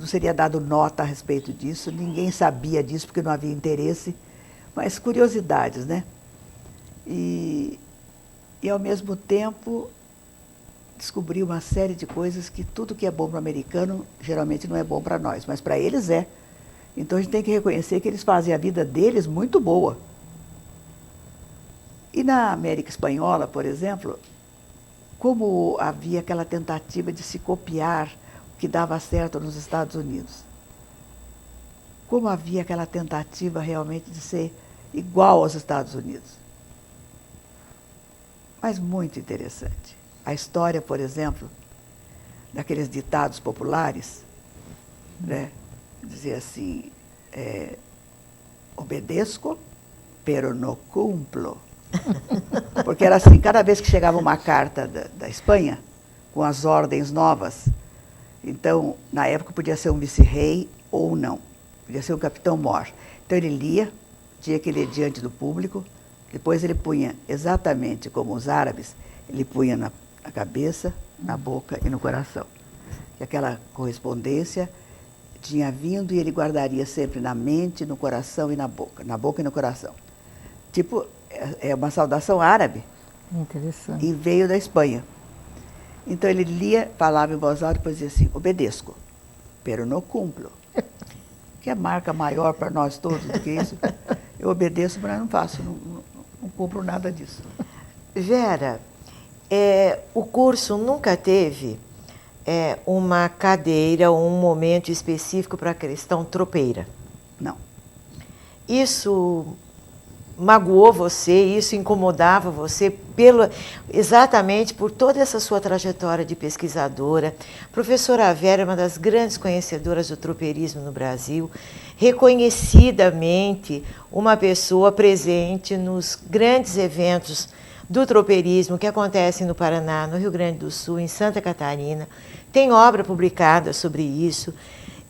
seria dado nota a respeito disso, ninguém sabia disso porque não havia interesse, mas curiosidades, né? E ao mesmo tempo descobri uma série de coisas que tudo que é bom para o americano geralmente não é bom para nós, mas para eles é. Então a gente tem que reconhecer que eles fazem a vida deles muito boa. E na América Espanhola, por exemplo, como havia aquela tentativa de se copiar o que dava certo nos Estados Unidos, como havia aquela tentativa realmente de ser igual aos Estados Unidos. Mas muito interessante. A história, por exemplo, daqueles ditados populares, né? Dizia assim, obedeço, pero no cumplo. Porque era assim, cada vez que chegava uma carta da Espanha, com as ordens novas, então, na época podia ser um vice-rei ou não, podia ser um capitão-mor. Então ele lia, tinha que ler diante do público, depois ele punha exatamente como os árabes, ele punha na cabeça, na boca e no coração. E aquela correspondência tinha vindo e ele guardaria sempre na mente, no coração e na boca e no coração. Tipo, é uma saudação árabe. Interessante. E veio da Espanha. Então ele lia, falava em voz alta e depois dizia assim, obedeço, pero no cumplo. Que é marca maior para nós todos do que isso. Eu obedeço, mas não faço, não cumpro nada disso. Vera, o curso nunca teve uma cadeira ou um momento específico para a questão tropeira? Não. Isso magoou você, isso incomodava você exatamente por toda essa sua trajetória de pesquisadora. A professora Vera é uma das grandes conhecedoras do tropeirismo no Brasil, reconhecidamente uma pessoa presente nos grandes eventos do tropeirismo que acontecem no Paraná, no Rio Grande do Sul, em Santa Catarina. Tem obra publicada sobre isso.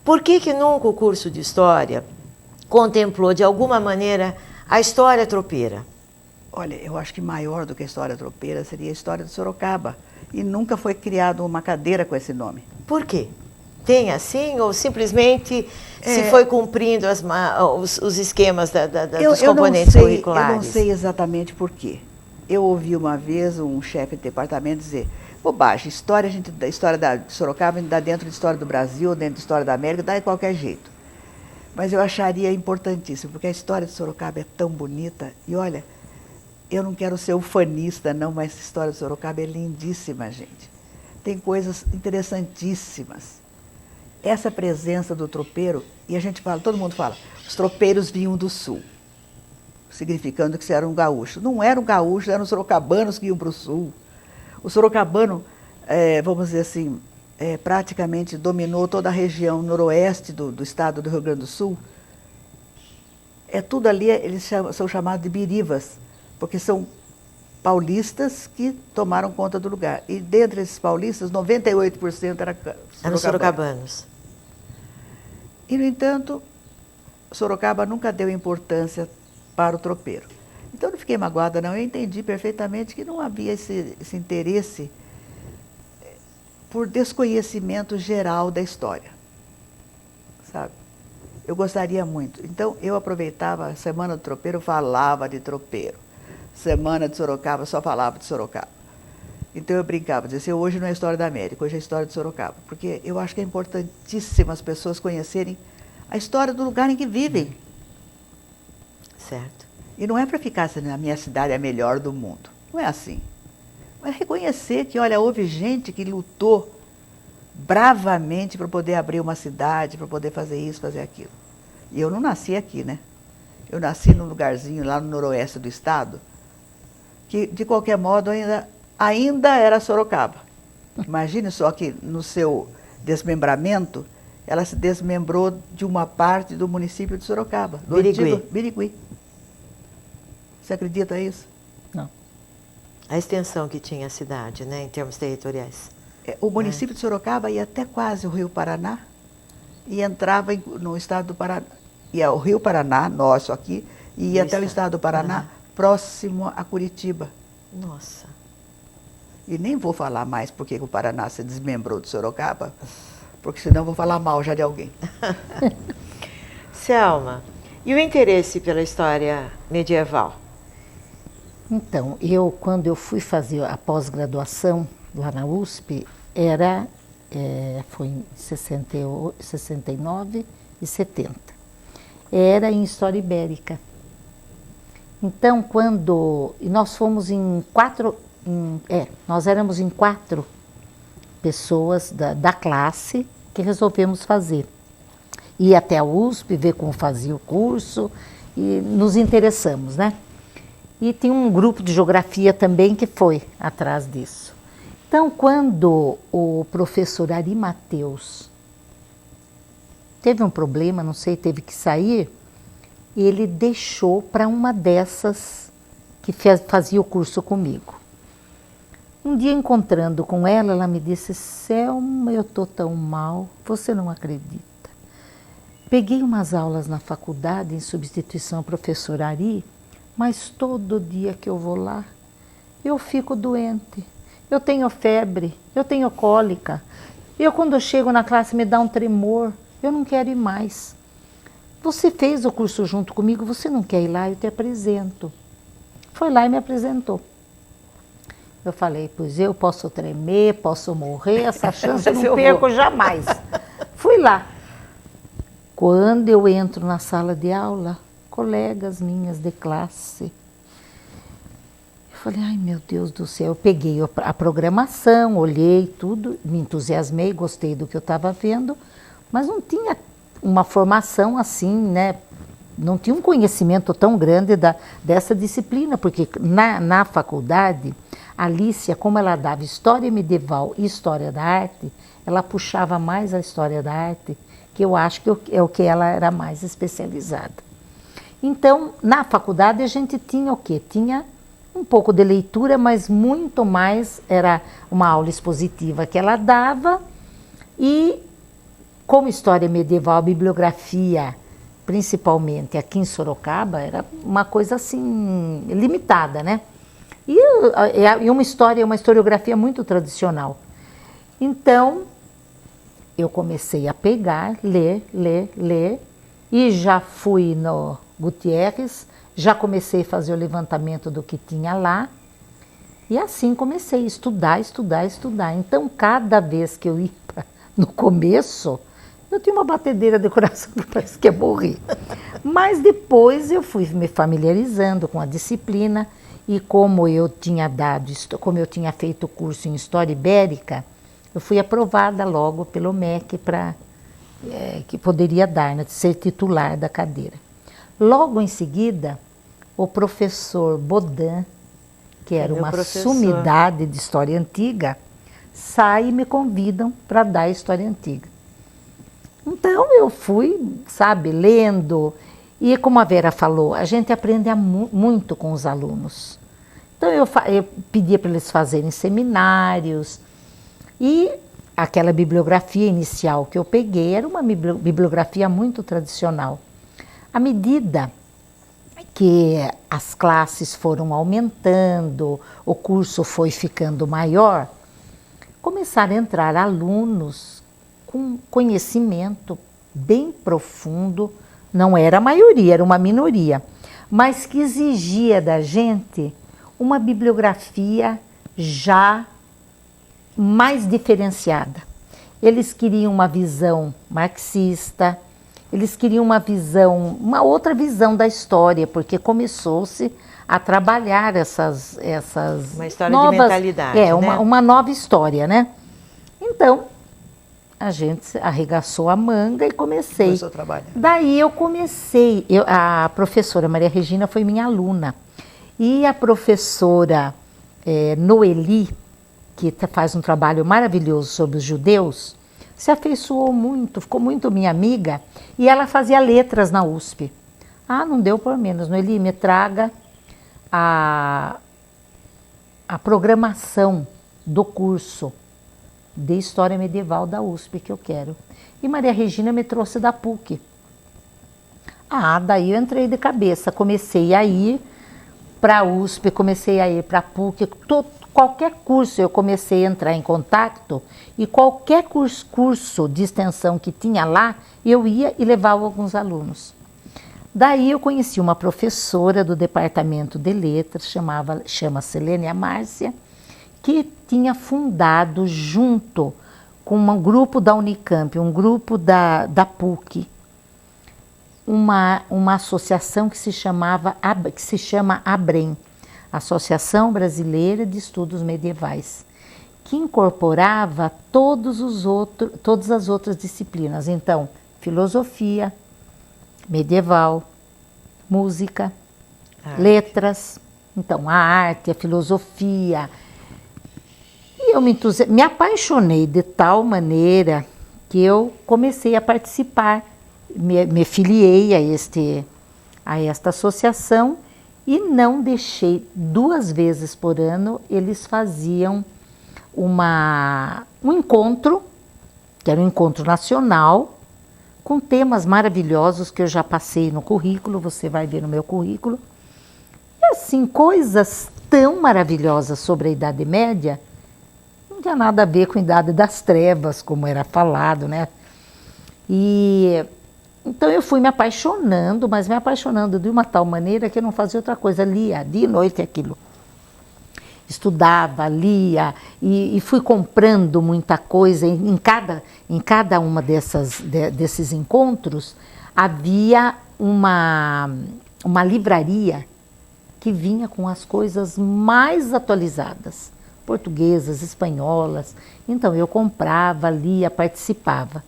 Por que nunca o curso de História contemplou, de alguma maneira, a história tropeira? Olha, eu acho que maior do que a história tropeira seria a história de Sorocaba. E nunca foi criada uma cadeira com esse nome. Por quê? Tem assim ou simplesmente se foi cumprindo os esquemas dos componentes curriculares? Eu não sei exatamente por quê. Eu ouvi uma vez um chefe de departamento dizer, bobagem, a história da Sorocaba a gente dá dentro de história do Brasil, dentro de história da América, dá de qualquer jeito. Mas eu acharia importantíssimo, porque a história de Sorocaba é tão bonita. E olha, eu não quero ser ufanista, não, mas a história de Sorocaba é lindíssima, gente. Tem coisas interessantíssimas. Essa presença do tropeiro, e a gente fala, todo mundo fala, os tropeiros vinham do sul, significando que você era um gaúcho. Não eram gaúchos, eram os sorocabanos que iam para o sul. O sorocabano, vamos dizer assim, praticamente dominou toda a região noroeste do estado do Rio Grande do Sul. Tudo ali, eles são chamados de birivas, porque são paulistas que tomaram conta do lugar. E dentre esses paulistas, 98% eram sorocabanos. E, no entanto, Sorocaba nunca deu importância para o tropeiro. Então, não fiquei magoada, não. Eu entendi perfeitamente que não havia esse interesse por desconhecimento geral da história, sabe? Eu gostaria muito. Então, eu aproveitava a Semana do Tropeiro, falava de tropeiro. Semana de Sorocaba, só falava de Sorocaba. Então, eu brincava, dizia assim, hoje não é a história da América, hoje é a história de Sorocaba. Porque eu acho que é importantíssimo as pessoas conhecerem a história do lugar em que vivem. Certo. E não é para ficar assim, a minha cidade é a melhor do mundo. Não é assim. Mas reconhecer que, olha, houve gente que lutou bravamente para poder abrir uma cidade, para poder fazer isso, fazer aquilo. E eu não nasci aqui, né? Eu nasci num lugarzinho lá no noroeste do estado, que, de qualquer modo, ainda era Sorocaba. Imagine só que no seu desmembramento, ela se desmembrou de uma parte do município de Sorocaba, do antigo Birigui. Você acredita isso? Não. A extensão que tinha a cidade, né, em termos territoriais. O município de Sorocaba ia até quase o Rio Paraná e entrava no estado do Paraná. Ia ao Rio Paraná, nosso aqui, e ia até o estado do Paraná, próximo a Curitiba. Nossa. E nem vou falar mais porque o Paraná se desmembrou de Sorocaba, porque senão vou falar mal já de alguém. Selma, e o interesse pela história medieval? Então, quando eu fui fazer a pós-graduação lá na USP, foi em 69 e 70. Era em História Ibérica. Então, nós fomos nós éramos em 4 pessoas da classe que resolvemos fazer. Ir até a USP, ver como fazia o curso e nos interessamos, né? E tinha um grupo de geografia também que foi atrás disso. Então, quando o professor Ari Mateus teve um problema, não sei, teve que sair, ele deixou para uma dessas que fazia o curso comigo. Um dia, encontrando com ela, ela me disse: Selma, eu estou tão mal, você não acredita. Peguei umas aulas na faculdade em substituição ao professor Ari, mas todo dia que eu vou lá, eu fico doente. Eu tenho febre, eu tenho cólica. Quando eu chego na classe, me dá um tremor. Eu não quero ir mais. Você fez o curso junto comigo, você não quer ir lá? Eu te apresento. Foi lá e me apresentou. Eu falei: pois eu posso tremer, posso morrer, essa chance eu não perco jamais. Fui lá. Quando eu entro na sala de aula, colegas minhas de classe, eu falei: ai, meu Deus do céu. Eu peguei a programação, olhei tudo, me entusiasmei, gostei do que eu estava vendo, mas não tinha uma formação assim, né? Não tinha um conhecimento tão grande dessa disciplina, porque na faculdade, a Alicia, como ela dava História Medieval e História da Arte, ela puxava mais a História da Arte, que eu acho que é o que ela era mais especializada. Então, na faculdade a gente tinha o quê? Tinha um pouco de leitura, mas muito mais era uma aula expositiva que ela dava, e como História Medieval, bibliografia, principalmente aqui em Sorocaba, era uma coisa assim, limitada, né? E uma historiografia muito tradicional. Então, eu comecei a pegar, ler, e já fui no Gutierrez, já comecei a fazer o levantamento do que tinha lá, e assim comecei a estudar. Então, cada vez que eu ia no começo, eu tinha uma batedeira de coração que parece que ia morrer. Mas depois eu fui me familiarizando com a disciplina, e como eu tinha feito o curso em História Ibérica, eu fui aprovada logo pelo MEC que poderia dar, né, ser titular da cadeira. Logo em seguida, o professor Bodan, que era uma sumidade de História Antiga, sai e me convidam para dar História Antiga. Então eu fui, lendo, e como a Vera falou, a gente aprende muito com os alunos. Então eu pedia para eles fazerem seminários, e aquela bibliografia inicial que eu peguei era uma bibliografia muito tradicional. À medida que as classes foram aumentando, o curso foi ficando maior, começaram a entrar alunos com conhecimento bem profundo, não era a maioria, era uma minoria, mas que exigia da gente uma bibliografia já mais diferenciada. Eles queriam uma visão marxista, eles queriam uma outra visão da história, porque começou-se a trabalhar essas uma história novas, de mentalidade, né? uma nova história, né? Então, a gente arregaçou a manga e comecei. Começou a trabalhar. Daí eu comecei, a professora Maria Regina foi minha aluna, e a professora Noeli, que faz um trabalho maravilhoso sobre os judeus, se afeiçoou muito, ficou muito minha amiga, e ela fazia letras na USP. Ah, não deu por menos, Noeli, me traga a programação do curso de História Medieval da USP que eu quero. E Maria Regina me trouxe da PUC. Daí eu entrei de cabeça, comecei a ir para a USP, comecei a ir para a PUC, qualquer curso eu comecei a entrar em contato e qualquer curso de extensão que tinha lá, eu ia e levava alguns alunos. Daí eu conheci uma professora do departamento de letras, chama-se Lênia Márcia, que tinha fundado junto com um grupo da Unicamp, um grupo da PUC, uma associação que se chama ABREM, Associação Brasileira de Estudos Medievais, que incorporava todas as outras disciplinas. Então, filosofia, medieval, música, letras, então a arte, a filosofia. E eu me apaixonei de tal maneira que eu comecei a participar, me filiei a esta associação e não deixei. 2 vezes por ano eles faziam um encontro, que era um encontro nacional, com temas maravilhosos que eu já passei no currículo, você vai ver no meu currículo. E assim, coisas tão maravilhosas sobre a Idade Média, não tinha nada a ver com a Idade das Trevas, como era falado, né? E então eu fui me apaixonando, mas me apaixonando de uma tal maneira que eu não fazia outra coisa, lia dia e noite aquilo. Estudava, lia e fui comprando muita coisa. Em cada uma desses encontros havia uma livraria que vinha com as coisas mais atualizadas, portuguesas, espanholas. Então eu comprava, lia, participava.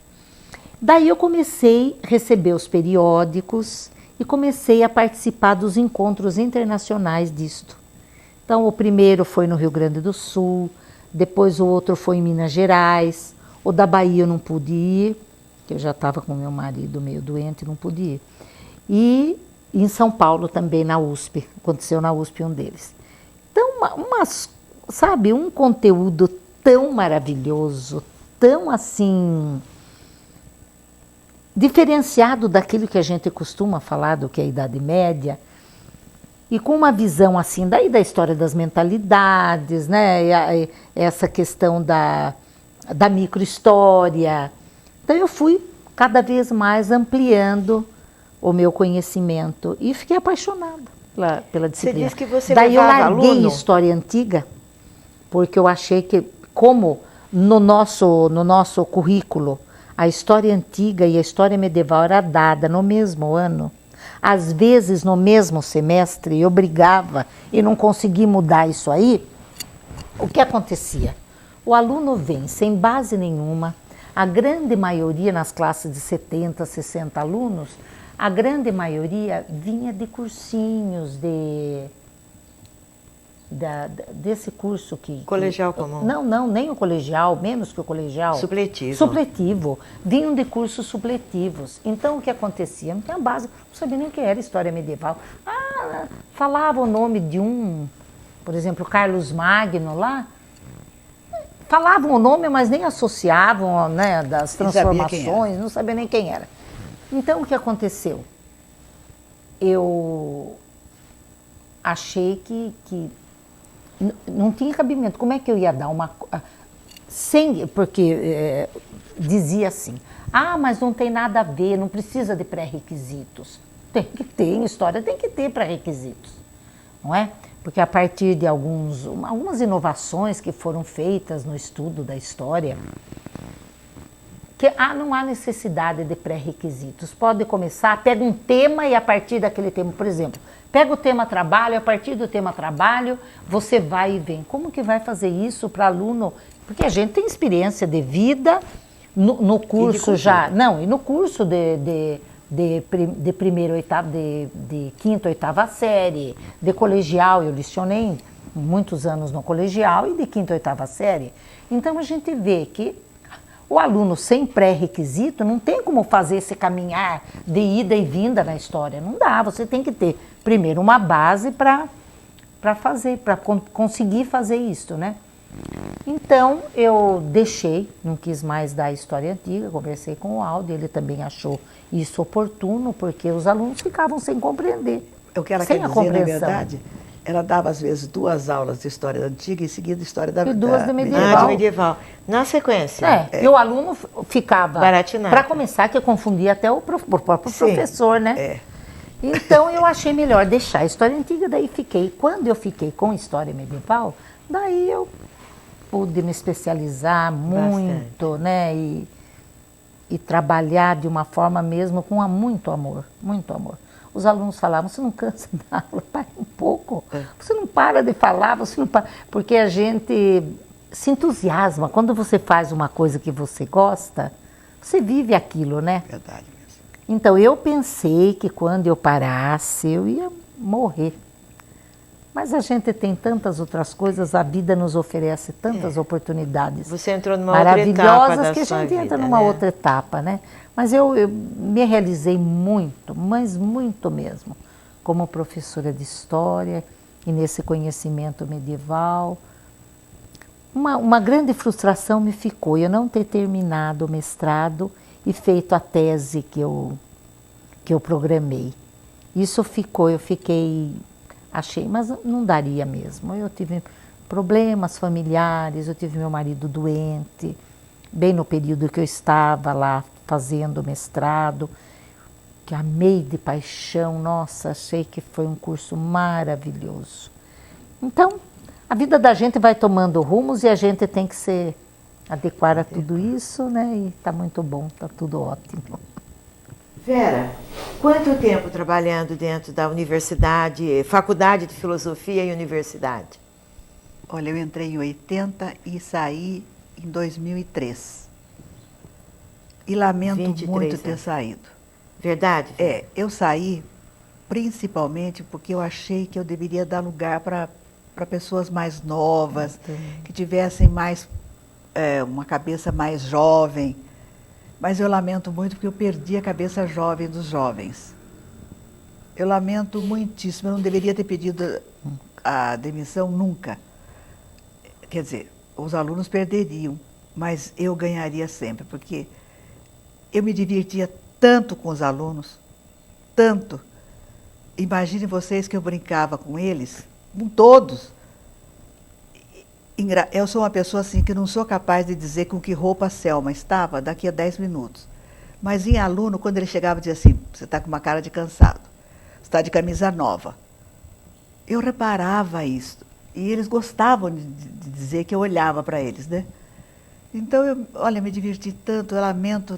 Daí eu comecei a receber os periódicos e comecei a participar dos encontros internacionais disto. Então o primeiro foi no Rio Grande do Sul, depois o outro foi em Minas Gerais, o da Bahia eu não pude ir, que eu já estava com meu marido meio doente, não pude ir. E em São Paulo também, na USP, aconteceu na USP um deles. Então, sabe, um conteúdo tão maravilhoso, tão assim, diferenciado daquilo que a gente costuma falar do que é a Idade Média, e com uma visão assim, daí da história das mentalidades, né? Essa questão da microhistória. Então eu fui cada vez mais ampliando o meu conhecimento e fiquei apaixonada pela disciplina. Você disse que você daí eu levava larguei aluno? História Antiga, porque eu achei que, como no nosso currículo, a História Antiga e a História Medieval era dada no mesmo ano, às vezes no mesmo semestre, eu brigava e não consegui mudar isso aí, o que acontecia? O aluno vem sem base nenhuma, a grande maioria nas classes de 70, 60 alunos, a grande maioria vinha de cursinhos, desse curso que... Colegial comum. Não, nem o colegial, menos que o colegial. Supletivo. Supletivo. Vinham de cursos supletivos. Então, o que acontecia? Não tinha base, não sabia nem o que era história medieval. Falava o nome de por exemplo, Carlos Magno lá, falavam o nome, mas nem associavam, né, das transformações, não sabia nem quem era. Então, o que aconteceu? Eu achei que não tinha cabimento. Como é que eu ia dar uma... Porque dizia assim, mas não tem nada a ver, não precisa de pré-requisitos. Tem que ter, em história tem que ter pré-requisitos, não é? Porque a partir de algumas inovações que foram feitas no estudo da história, que não há necessidade de pré-requisitos. Pode começar, pega um tema e a partir daquele tema, por exemplo, pega o tema trabalho, a partir do tema trabalho, você vai e vem. Como que vai fazer isso para aluno? Porque a gente tem experiência de vida no curso já. Não, e no curso de primeira, oitava, de quinta, oitava série, de colegial, eu lecionei muitos anos no colegial e de quinta, oitava série. Então a gente vê que o aluno sem pré-requisito não tem como fazer esse caminhar de ida e vinda na história. Não dá, você tem que ter primeiro uma base para conseguir fazer isso, né? Então eu deixei, não quis mais dar a história antiga, conversei com o Aldo, ele também achou isso oportuno, porque os alunos ficavam sem compreender. O que ela sem quer a dizer, na compreensão. verdade, ela dava às vezes 2 aulas de história antiga e em seguida história da E 2 de medieval. Ah, de medieval. Na sequência. E o aluno ficava, Baratinado. para começar, que eu confundia até o próprio Sim. professor, né? É. Então eu achei melhor deixar a história antiga, daí fiquei. Quando eu fiquei com história medieval, daí eu pude me especializar muito, né? E trabalhar de uma forma mesmo com muito amor, muito amor. Os alunos falavam, você não cansa da aula? Para um pouco. Você não para de falar, você não para. Porque a gente se entusiasma. Quando você faz uma coisa que você gosta, você vive aquilo, né? Verdade mesmo. Então eu pensei que quando eu parasse, eu ia morrer. Mas a gente tem tantas outras coisas, a vida nos oferece tantas oportunidades Você entrou numa outra etapa maravilhosas da que a sua gente vida, entra numa né? outra etapa, né? Mas eu me realizei muito, mas muito mesmo, como professora de história e nesse conhecimento medieval. Uma grande frustração me ficou eu não ter terminado o mestrado e feito a tese que eu programei. Isso ficou, eu fiquei, achei, mas não daria mesmo. Eu tive problemas familiares, eu tive meu marido doente, bem no período que eu estava lá fazendo mestrado, que amei de paixão, nossa, achei que foi um curso maravilhoso. Então, a vida da gente vai tomando rumos e a gente tem que se adequar a tudo isso, né? E tá muito bom, tá tudo ótimo. Vera, quanto tempo trabalhando dentro da universidade, faculdade de filosofia e universidade? Olha, eu entrei em 80 e saí em 2003. E lamento 23 muito ter anos. saído. Verdade? Eu saí principalmente porque eu achei que eu deveria dar lugar para pessoas mais novas, que tivessem mais uma cabeça mais jovem. Mas eu lamento muito porque eu perdi a cabeça jovem dos jovens. Eu lamento muitíssimo, eu não deveria ter pedido a demissão nunca. Quer dizer, os alunos perderiam, mas eu ganharia sempre, porque eu me divertia tanto com os alunos, tanto. Imaginem vocês que eu brincava com eles, com todos. Eu sou uma pessoa assim que não sou capaz de dizer com que roupa a Selma estava daqui a 10 minutos. Mas em aluno, quando ele chegava, dizia assim, você está com uma cara de cansado, você está de camisa nova. Eu reparava isso. E eles gostavam de dizer que eu olhava para eles, né? Então, olha, me diverti tanto, eu lamento.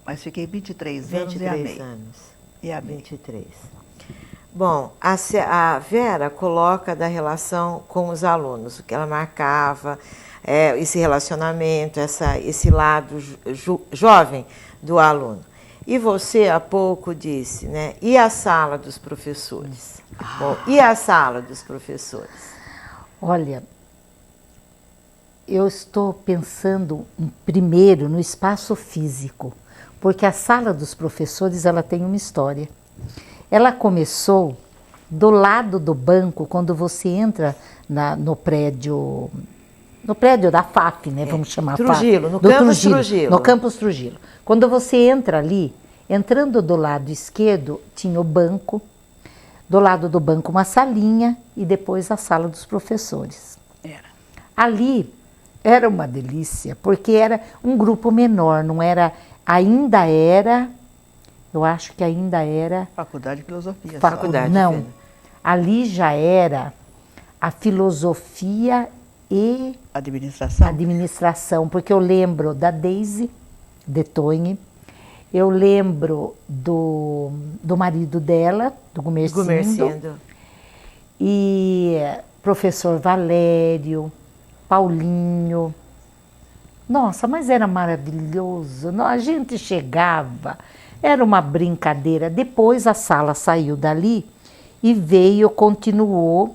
Mas fiquei 23 anos e amei. 23 anos. E amei. 23. Bom, a Vera coloca da relação com os alunos, o que ela marcava, esse relacionamento, esse lado jovem do aluno. E você há pouco disse, né? E a sala dos professores? Bom, e a sala dos professores? Olha, eu estou pensando primeiro no espaço físico, porque a sala dos professores ela tem uma história. Ela começou do lado do banco, quando você entra no prédio da FAF, né? Vamos chamar Trujillo, FAF. no campus Trujillo. No campus Trujillo. Quando você entra ali, entrando do lado esquerdo, tinha o banco, do lado do banco uma salinha e depois a sala dos professores. Ali era uma delícia, porque era um grupo menor, não era, ainda era... Eu acho que ainda era... Faculdade de Filosofia. Não, ali já era a filosofia e... Administração, porque eu lembro da Deise de Tonhe, eu lembro do marido dela, do Gumercindo, e professor Valério, Paulinho. Nossa, mas era maravilhoso, a gente chegava... Era uma brincadeira. Depois a sala saiu dali e continuou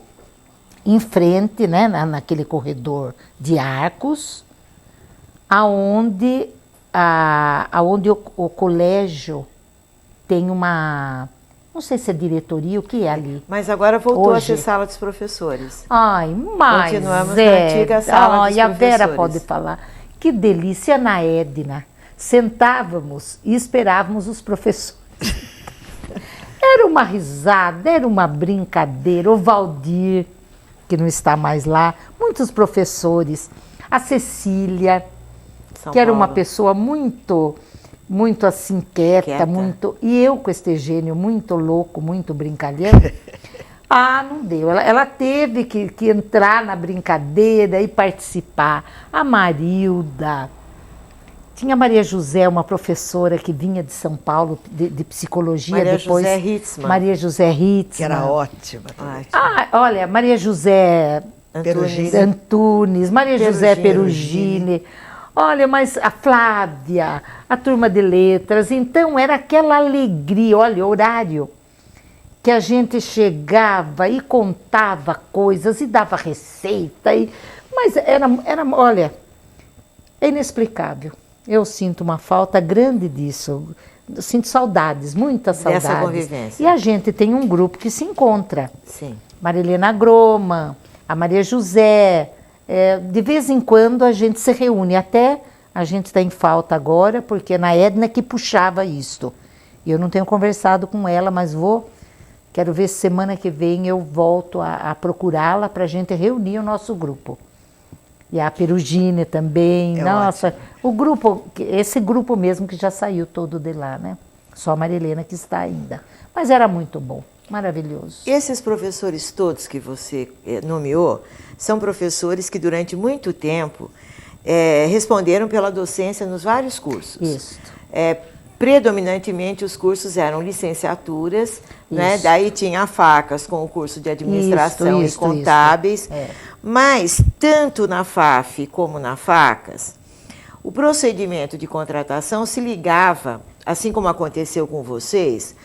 em frente, né, naquele corredor de arcos, aonde o colégio tem um não sei se é diretoria, o que é ali. Mas agora voltou Hoje. a ser sala dos professores. Ai, mas Continuamos na antiga sala dos a Vera professores. pode falar. Que delícia na Edna. Sentávamos e esperávamos os professores. Era uma risada, era uma brincadeira. O Valdir, que não está mais lá, muitos professores. A Cecília, São que era uma Paulo. pessoa muito assim quieta, muito, e eu com este gênio muito louco, muito brincalhão. Não deu. Ela teve que entrar na brincadeira e participar. A Marilda. Tinha a Maria José, uma professora que vinha de São Paulo, de psicologia. Maria depois, José Hitzmann. Maria José Hitzmann. Que era ótima. Olha, Maria José Antunes, Maria José Perugine. Olha, mas a Flávia, a turma de letras. Então, era aquela alegria, olha, horário, que a gente chegava e contava coisas e dava receita. Mas era, olha, é inexplicável. Eu sinto uma falta grande disso. Eu sinto saudades, muitas saudades. Dessa convivência. E a gente tem um grupo que se encontra. Sim. Marilena Groma, a Maria José. De vez em quando a gente se reúne. Até a gente está em falta agora, porque na Edna que puxava isto. E eu não tenho conversado com ela, mas quero ver se semana que vem eu volto a procurá-la para a gente reunir o nosso grupo. E a Perugine também. Nossa, ótimo. Esse grupo mesmo que já saiu todo de lá, né? Só a Marilena que está ainda. Mas era muito bom, maravilhoso. Esses professores todos que você nomeou são professores que durante muito tempo responderam pela docência nos vários cursos. Isso. Predominantemente os cursos eram licenciaturas, né? Daí tinha a Facas com o curso de administração e contábeis. Mas tanto na FAF como na Facas, o procedimento de contratação se ligava, assim como aconteceu com vocês,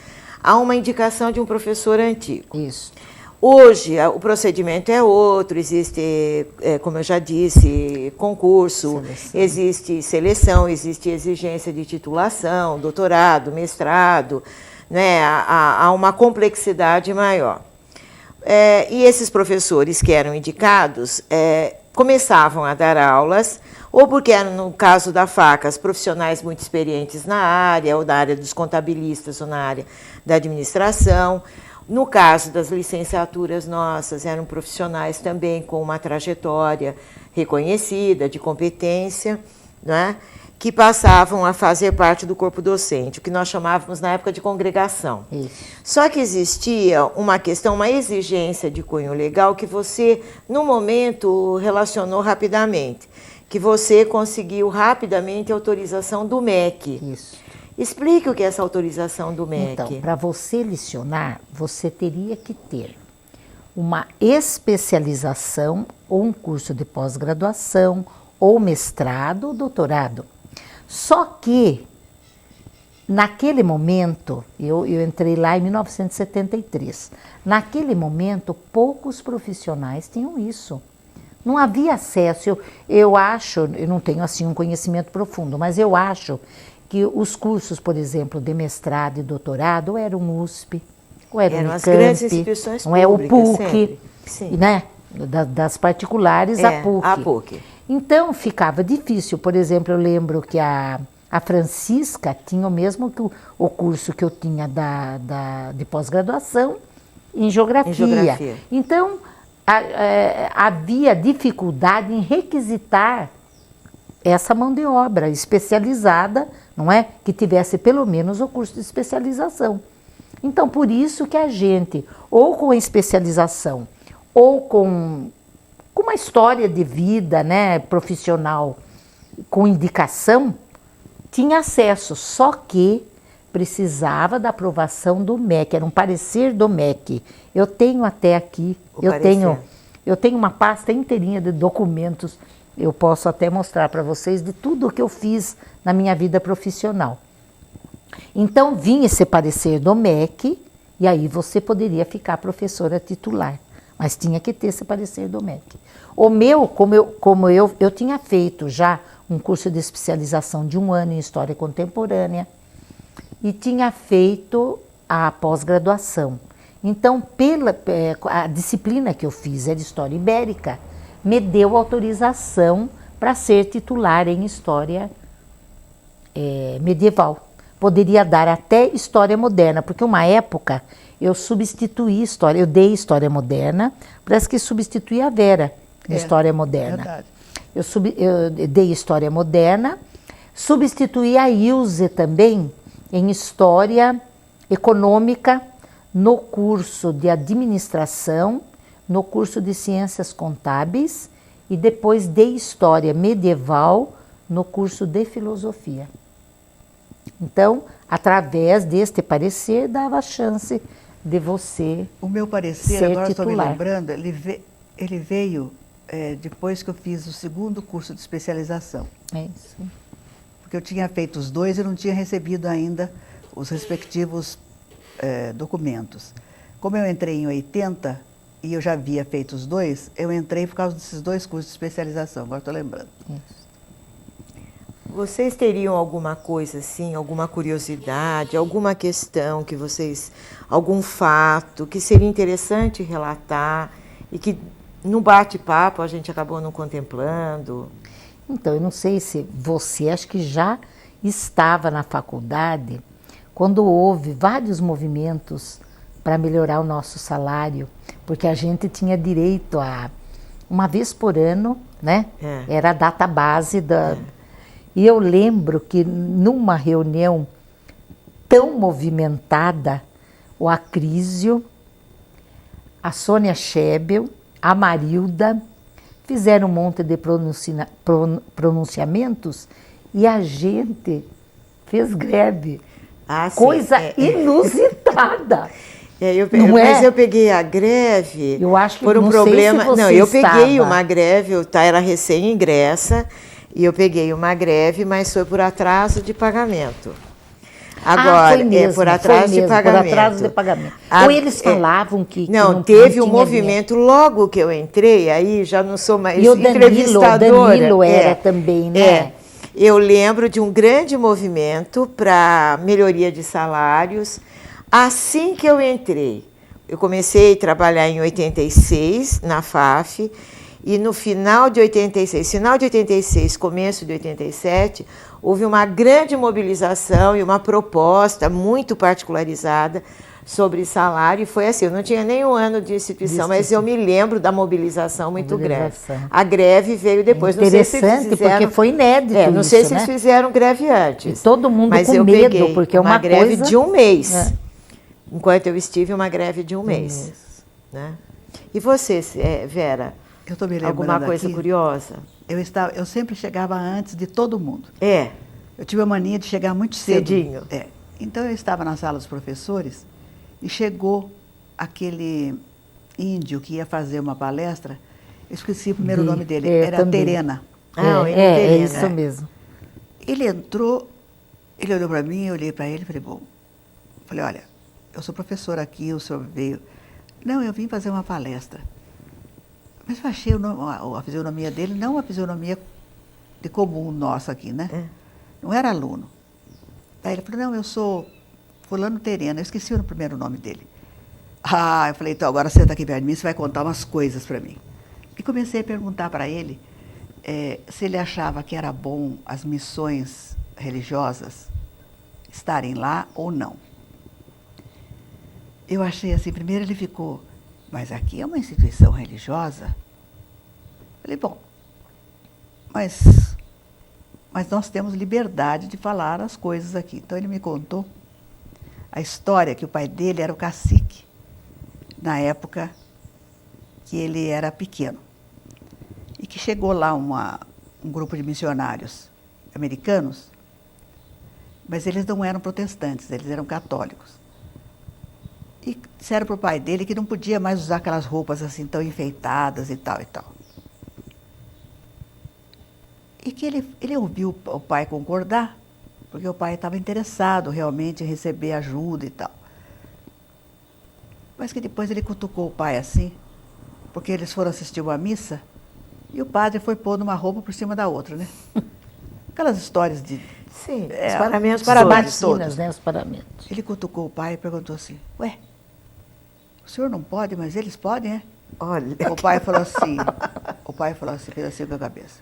a uma indicação de um professor antigo. Isso. Hoje o procedimento é outro, existe, como eu já disse, concurso, existe seleção, existe exigência de titulação, doutorado, mestrado, né? Há uma complexidade maior. E esses professores que eram indicados começavam a dar aulas, ou porque eram, no caso da Facas, profissionais muito experientes na área, ou na área dos contabilistas, ou na área da administração. No caso das licenciaturas nossas, eram profissionais também com uma trajetória reconhecida, de competência, né, que passavam a fazer parte do corpo docente, o que nós chamávamos na época de congregação. Isso. Só que existia uma questão, uma exigência de cunho legal que você, no momento, relacionou rapidamente, que você conseguiu rapidamente a autorização do MEC. Isso. Explique o que é essa autorização do MEC. Então, para você lecionar, você teria que ter uma especialização ou um curso de pós-graduação, ou mestrado ou doutorado. Só que, naquele momento, eu entrei lá em 1973, naquele momento, poucos profissionais tinham isso. Não havia acesso, eu acho, eu não tenho assim um conhecimento profundo, mas eu acho que os cursos, por exemplo, de mestrado e doutorado, ou eram USP, ou eram Unicamp, as grandes instituições não é o públicas, PUC, Sim. né? Das particulares, a PUC. A PUC. Então, ficava difícil. Por exemplo, eu lembro que a Francisca tinha o mesmo que o curso que eu tinha de pós-graduação em geografia. Então, havia dificuldade em requisitar essa mão de obra especializada, não é? Que tivesse pelo menos o curso de especialização. Então, por isso que a gente, ou com a especialização, ou com uma história de vida, né, profissional, com indicação, tinha acesso, só que precisava da aprovação do MEC, era um parecer do MEC. Eu tenho até aqui, eu tenho uma pasta inteirinha de documentos, eu posso até mostrar para vocês de tudo o que eu fiz na minha vida profissional. Então, vinha esse parecer do MEC, e aí você poderia ficar professora titular, mas tinha que ter esse parecer do MEC. O meu, como eu tinha feito já um curso de especialização de 1 ano em História Contemporânea, e tinha feito a pós-graduação. Então, a disciplina que eu fiz é de História Ibérica, me deu autorização para ser titular em História Medieval. Poderia dar até História Moderna, porque uma época eu substituí História, eu dei História Moderna, parece que substituí a Vera em História Moderna. Verdade. Eu dei História Moderna, substituí a Ilse também em História Econômica, no curso de Administração, no curso de Ciências Contábeis e depois de História Medieval no curso de Filosofia. Então, através deste parecer, dava a chance de você O meu parecer, ser agora estou me titular. lembrando, ele veio depois que eu fiz o segundo curso de especialização. É isso. Porque eu tinha feito os dois e não tinha recebido ainda os respectivos documentos. Como eu entrei em 80 e eu já havia feito os dois, eu entrei por causa desses dois cursos de especialização, agora estou lembrando. Isso. Vocês teriam alguma coisa assim, alguma curiosidade, alguma questão que vocês, algum fato que seria interessante relatar e que no bate-papo a gente acabou não contemplando? Então, eu não sei se você, acho que já estava na faculdade quando houve vários movimentos para melhorar o nosso salário, porque a gente tinha direito a, uma vez por ano, né? Era a data base da... E eu lembro que numa reunião tão movimentada, o Acrísio, a Sônia Schebel, a Marilda, fizeram um monte de pronunciamentos e a gente fez greve. Coisa inusitada. Mas eu peguei a greve. Eu acho que por um não problema. Sei se você não, eu peguei estava. uma greve, eu era recém-ingressa, e eu peguei uma greve, mas foi por atraso de pagamento. Agora, foi mesmo, por atraso de pagamento. Por atraso de pagamento. Ou eles falavam que não teve um movimento logo que eu entrei, aí já não sou mais e o entrevistadora. Danilo era também, né? Eu lembro de um grande movimento para melhoria de salários. Assim que eu entrei, eu comecei a trabalhar em 86 na FAF, e no final de 86, começo de 87, houve uma grande mobilização e uma proposta muito particularizada sobre salário, e foi assim, eu não tinha nem um ano de instituição, mas eu me lembro da mobilização muito grande. A greve veio depois. Interessante, não sei se fizeram, porque foi inédito isso, não sei se eles fizeram greve antes. E todo mundo mas com eu medo, peguei porque é uma greve coisa... de um mês. Enquanto eu estive, uma greve de um mês. Né? E você, Vera? Eu estou me lembrando alguma coisa aqui, curiosa? Eu sempre chegava antes de todo mundo. Eu tive a mania de chegar muito cedo. Cedinho. Então eu estava na sala dos professores e chegou aquele índio que ia fazer uma palestra, eu esqueci o primeiro nome dele, era também. Terena. É isso mesmo. Ele entrou, ele olhou para mim, eu olhei para ele e falei, olha, eu sou professora aqui, o senhor veio. Não, eu vim fazer uma palestra. Mas eu achei a fisionomia dele, não a fisionomia de comum nossa aqui, né? Não era aluno. Aí ele falou, não, eu sou fulano Terena, eu esqueci o primeiro nome dele. Eu falei, então agora senta aqui perto de mim, você vai contar umas coisas para mim. E comecei a perguntar para ele se ele achava que era bom as missões religiosas estarem lá ou não. Eu achei assim, primeiro ele ficou, mas aqui é uma instituição religiosa? Falei, bom, mas nós temos liberdade de falar as coisas aqui. Então ele me contou a história que o pai dele era o cacique, na época que ele era pequeno. E que chegou lá um grupo de missionários americanos, mas eles não eram protestantes, eles eram católicos. E disseram para o pai dele que não podia mais usar aquelas roupas assim tão enfeitadas e tal e tal. E que ele ouviu o pai concordar, porque o pai estava interessado realmente em receber ajuda e tal. Mas que depois ele cutucou o pai assim, porque eles foram assistir uma missa e o padre foi pôr uma roupa por cima da outra, né? Aquelas histórias de Sim, os paramentos todos. Né, os paramentos. Ele cutucou o pai e perguntou assim, ué, o senhor não pode, mas eles podem, é? Olha. O pai falou assim, fez assim com a cabeça.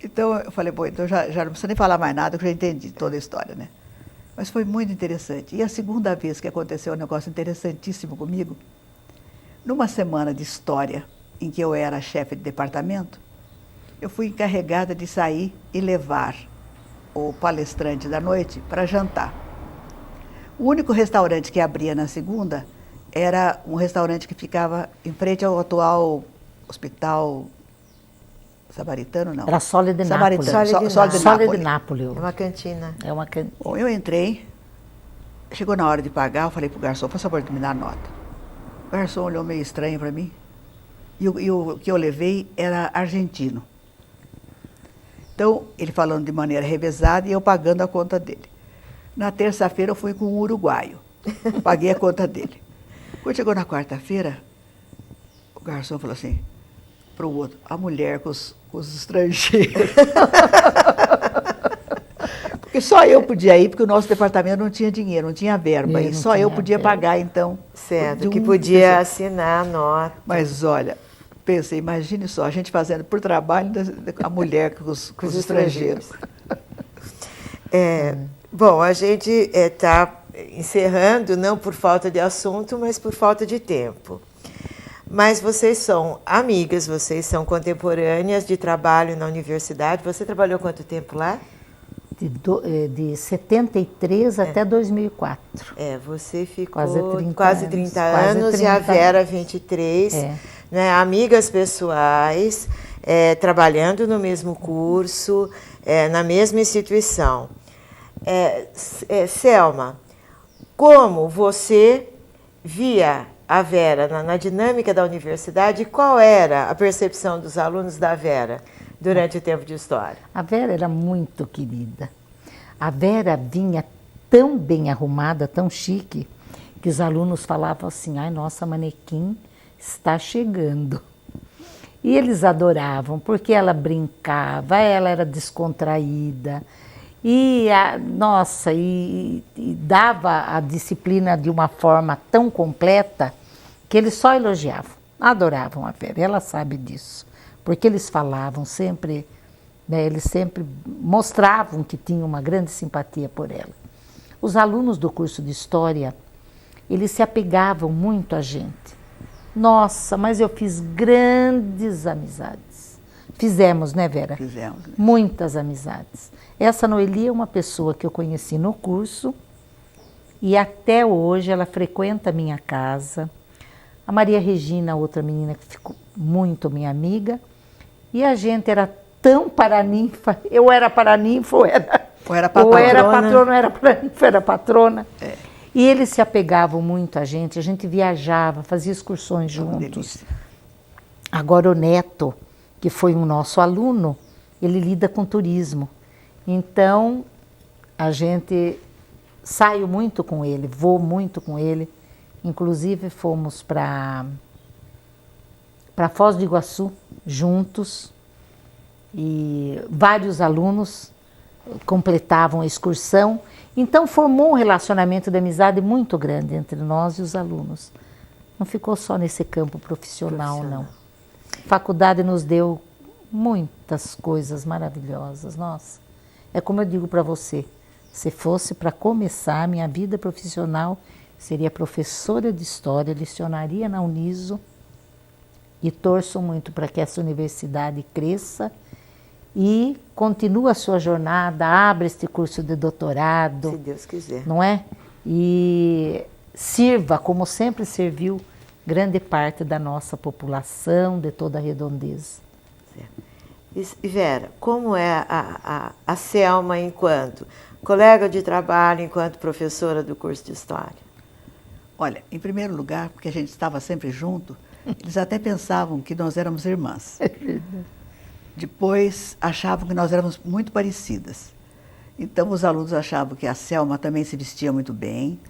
Então eu falei, bom, então já não precisa nem falar mais nada, que eu já entendi toda a história, né? Mas foi muito interessante. E a segunda vez que aconteceu um negócio interessantíssimo comigo, numa semana de história em que eu era chefe de departamento, eu fui encarregada de sair e levar o palestrante da noite para jantar. O único restaurante que abria na segunda era um restaurante que ficava em frente ao atual Hospital Samaritano, não. Era Sole de Nápoles. Sole de Nápoles. É uma cantina. É uma cantina. Bom, eu entrei, chegou na hora de pagar, eu falei pro garçom, por favor, me dá a nota. O garçom olhou meio estranho para mim, e o que eu levei era argentino. Então, ele falando de maneira revezada e eu pagando a conta dele. Na terça-feira eu fui com um uruguaio, paguei a conta dele. Quando chegou na quarta-feira, o garçom falou assim, para o outro, a mulher com os estrangeiros. Porque só eu podia ir, porque o nosso departamento não tinha dinheiro, não tinha verba, e só eu podia pagar, então. Certo, que podia assinar a nota. Mas olha, pensei, imagine só, a gente fazendo por trabalho a mulher com os estrangeiros. Bom, a gente está encerrando, não por falta de assunto, mas por falta de tempo. Mas vocês são amigas, vocês são contemporâneas de trabalho na universidade. Você trabalhou quanto tempo lá? De 73 até 2004. Você ficou quase 30 anos e a Vera 23. Né, amigas pessoais, trabalhando no mesmo curso, na mesma instituição. Selma, como você via a Vera na dinâmica da universidade e qual era a percepção dos alunos da Vera durante o tempo de história? A Vera era muito querida. A Vera vinha tão bem arrumada, tão chique, que os alunos falavam assim, ai, nossa, manequim está chegando. E eles adoravam, porque ela brincava, ela era descontraída, e dava a disciplina de uma forma tão completa que eles só elogiavam, adoravam a Vera, ela sabe disso, porque eles falavam sempre, né, eles sempre mostravam que tinham uma grande simpatia por ela. Os alunos do curso de História, eles se apegavam muito a gente. Nossa, mas eu fiz grandes amizades. Fizemos, né, Vera? Fizemos. Muitas amizades. Essa Noeli é uma pessoa que eu conheci no curso e até hoje ela frequenta a minha casa. A Maria Regina, outra menina que ficou muito minha amiga. E a gente era tão paraninfa. Eu era paraninfa ou era patrona, ou era paraninfa, era patrona. E eles se apegavam muito a gente viajava, fazia excursões juntos. Agora o Neto, que foi um nosso aluno, ele lida com turismo. Então, a gente saio muito com ele, vou muito com ele. Inclusive, fomos para Foz do Iguaçu juntos e vários alunos completavam a excursão. Então, formou um relacionamento de amizade muito grande entre nós e os alunos. Não ficou só nesse campo profissional, não. A faculdade nos deu muitas coisas maravilhosas, nossa. É como eu digo para você, se fosse para começar a minha vida profissional, seria professora de História, lecionaria na Uniso e torço muito para que essa universidade cresça e continue a sua jornada, abra este curso de doutorado. Se Deus quiser. Não é? E sirva, como sempre serviu, grande parte da nossa população, de toda a redondeza. Certo. E Vera, como é a Selma enquanto colega de trabalho, enquanto professora do curso de História? Olha, em primeiro lugar, porque a gente estava sempre junto, eles até pensavam que nós éramos irmãs. Depois achavam que nós éramos muito parecidas. Então os alunos achavam que a Selma também se vestia muito bem.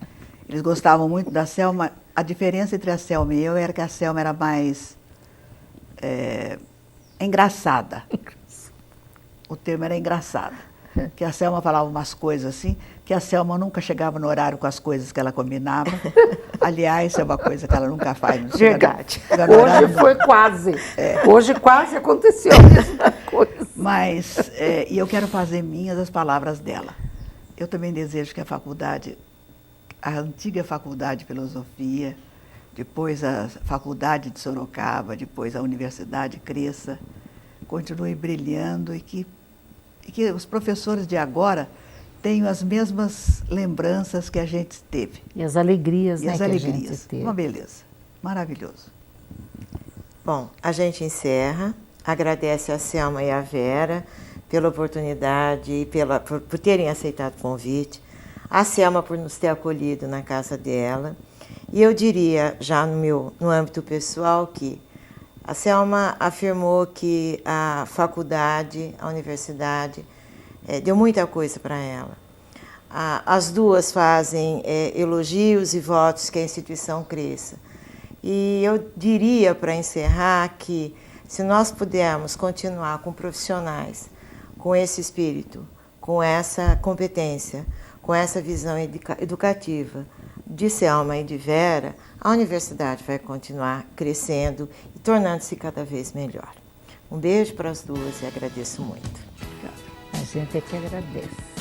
Eles gostavam muito da Selma. A diferença entre a Selma e eu era que a Selma era mais engraçada. o termo era engraçado. Que a Selma falava umas coisas assim, que a Selma nunca chegava no horário com as coisas que ela combinava. Aliás, é uma coisa que ela nunca faz. Não Verdade. Hoje foi quase. Hoje quase aconteceu a mesma coisa. Mas, e eu quero fazer minhas as palavras dela. Eu também desejo que a faculdade, a antiga Faculdade de Filosofia, depois a Faculdade de Sorocaba, depois a Universidade cresça, continue brilhando e que os professores de agora tenham as mesmas lembranças que a gente teve. E as alegrias, E né, as que alegrias. a gente teve. Uma beleza. Maravilhoso. Bom, a gente encerra, agradece a Selma e a Vera pela oportunidade e por terem aceitado o convite, a Selma por nos ter acolhido na casa dela. E eu diria, já no âmbito pessoal, que a Selma afirmou que a faculdade, a universidade, deu muita coisa para ela. As duas fazem elogios e votos que a instituição cresça. E eu diria, para encerrar, que se nós pudermos continuar com profissionais com esse espírito, com essa competência, com essa visão educativa de Selma e de Vera, a universidade vai continuar crescendo e tornando-se cada vez melhor. Um beijo para as duas e agradeço muito. A gente é que agradece.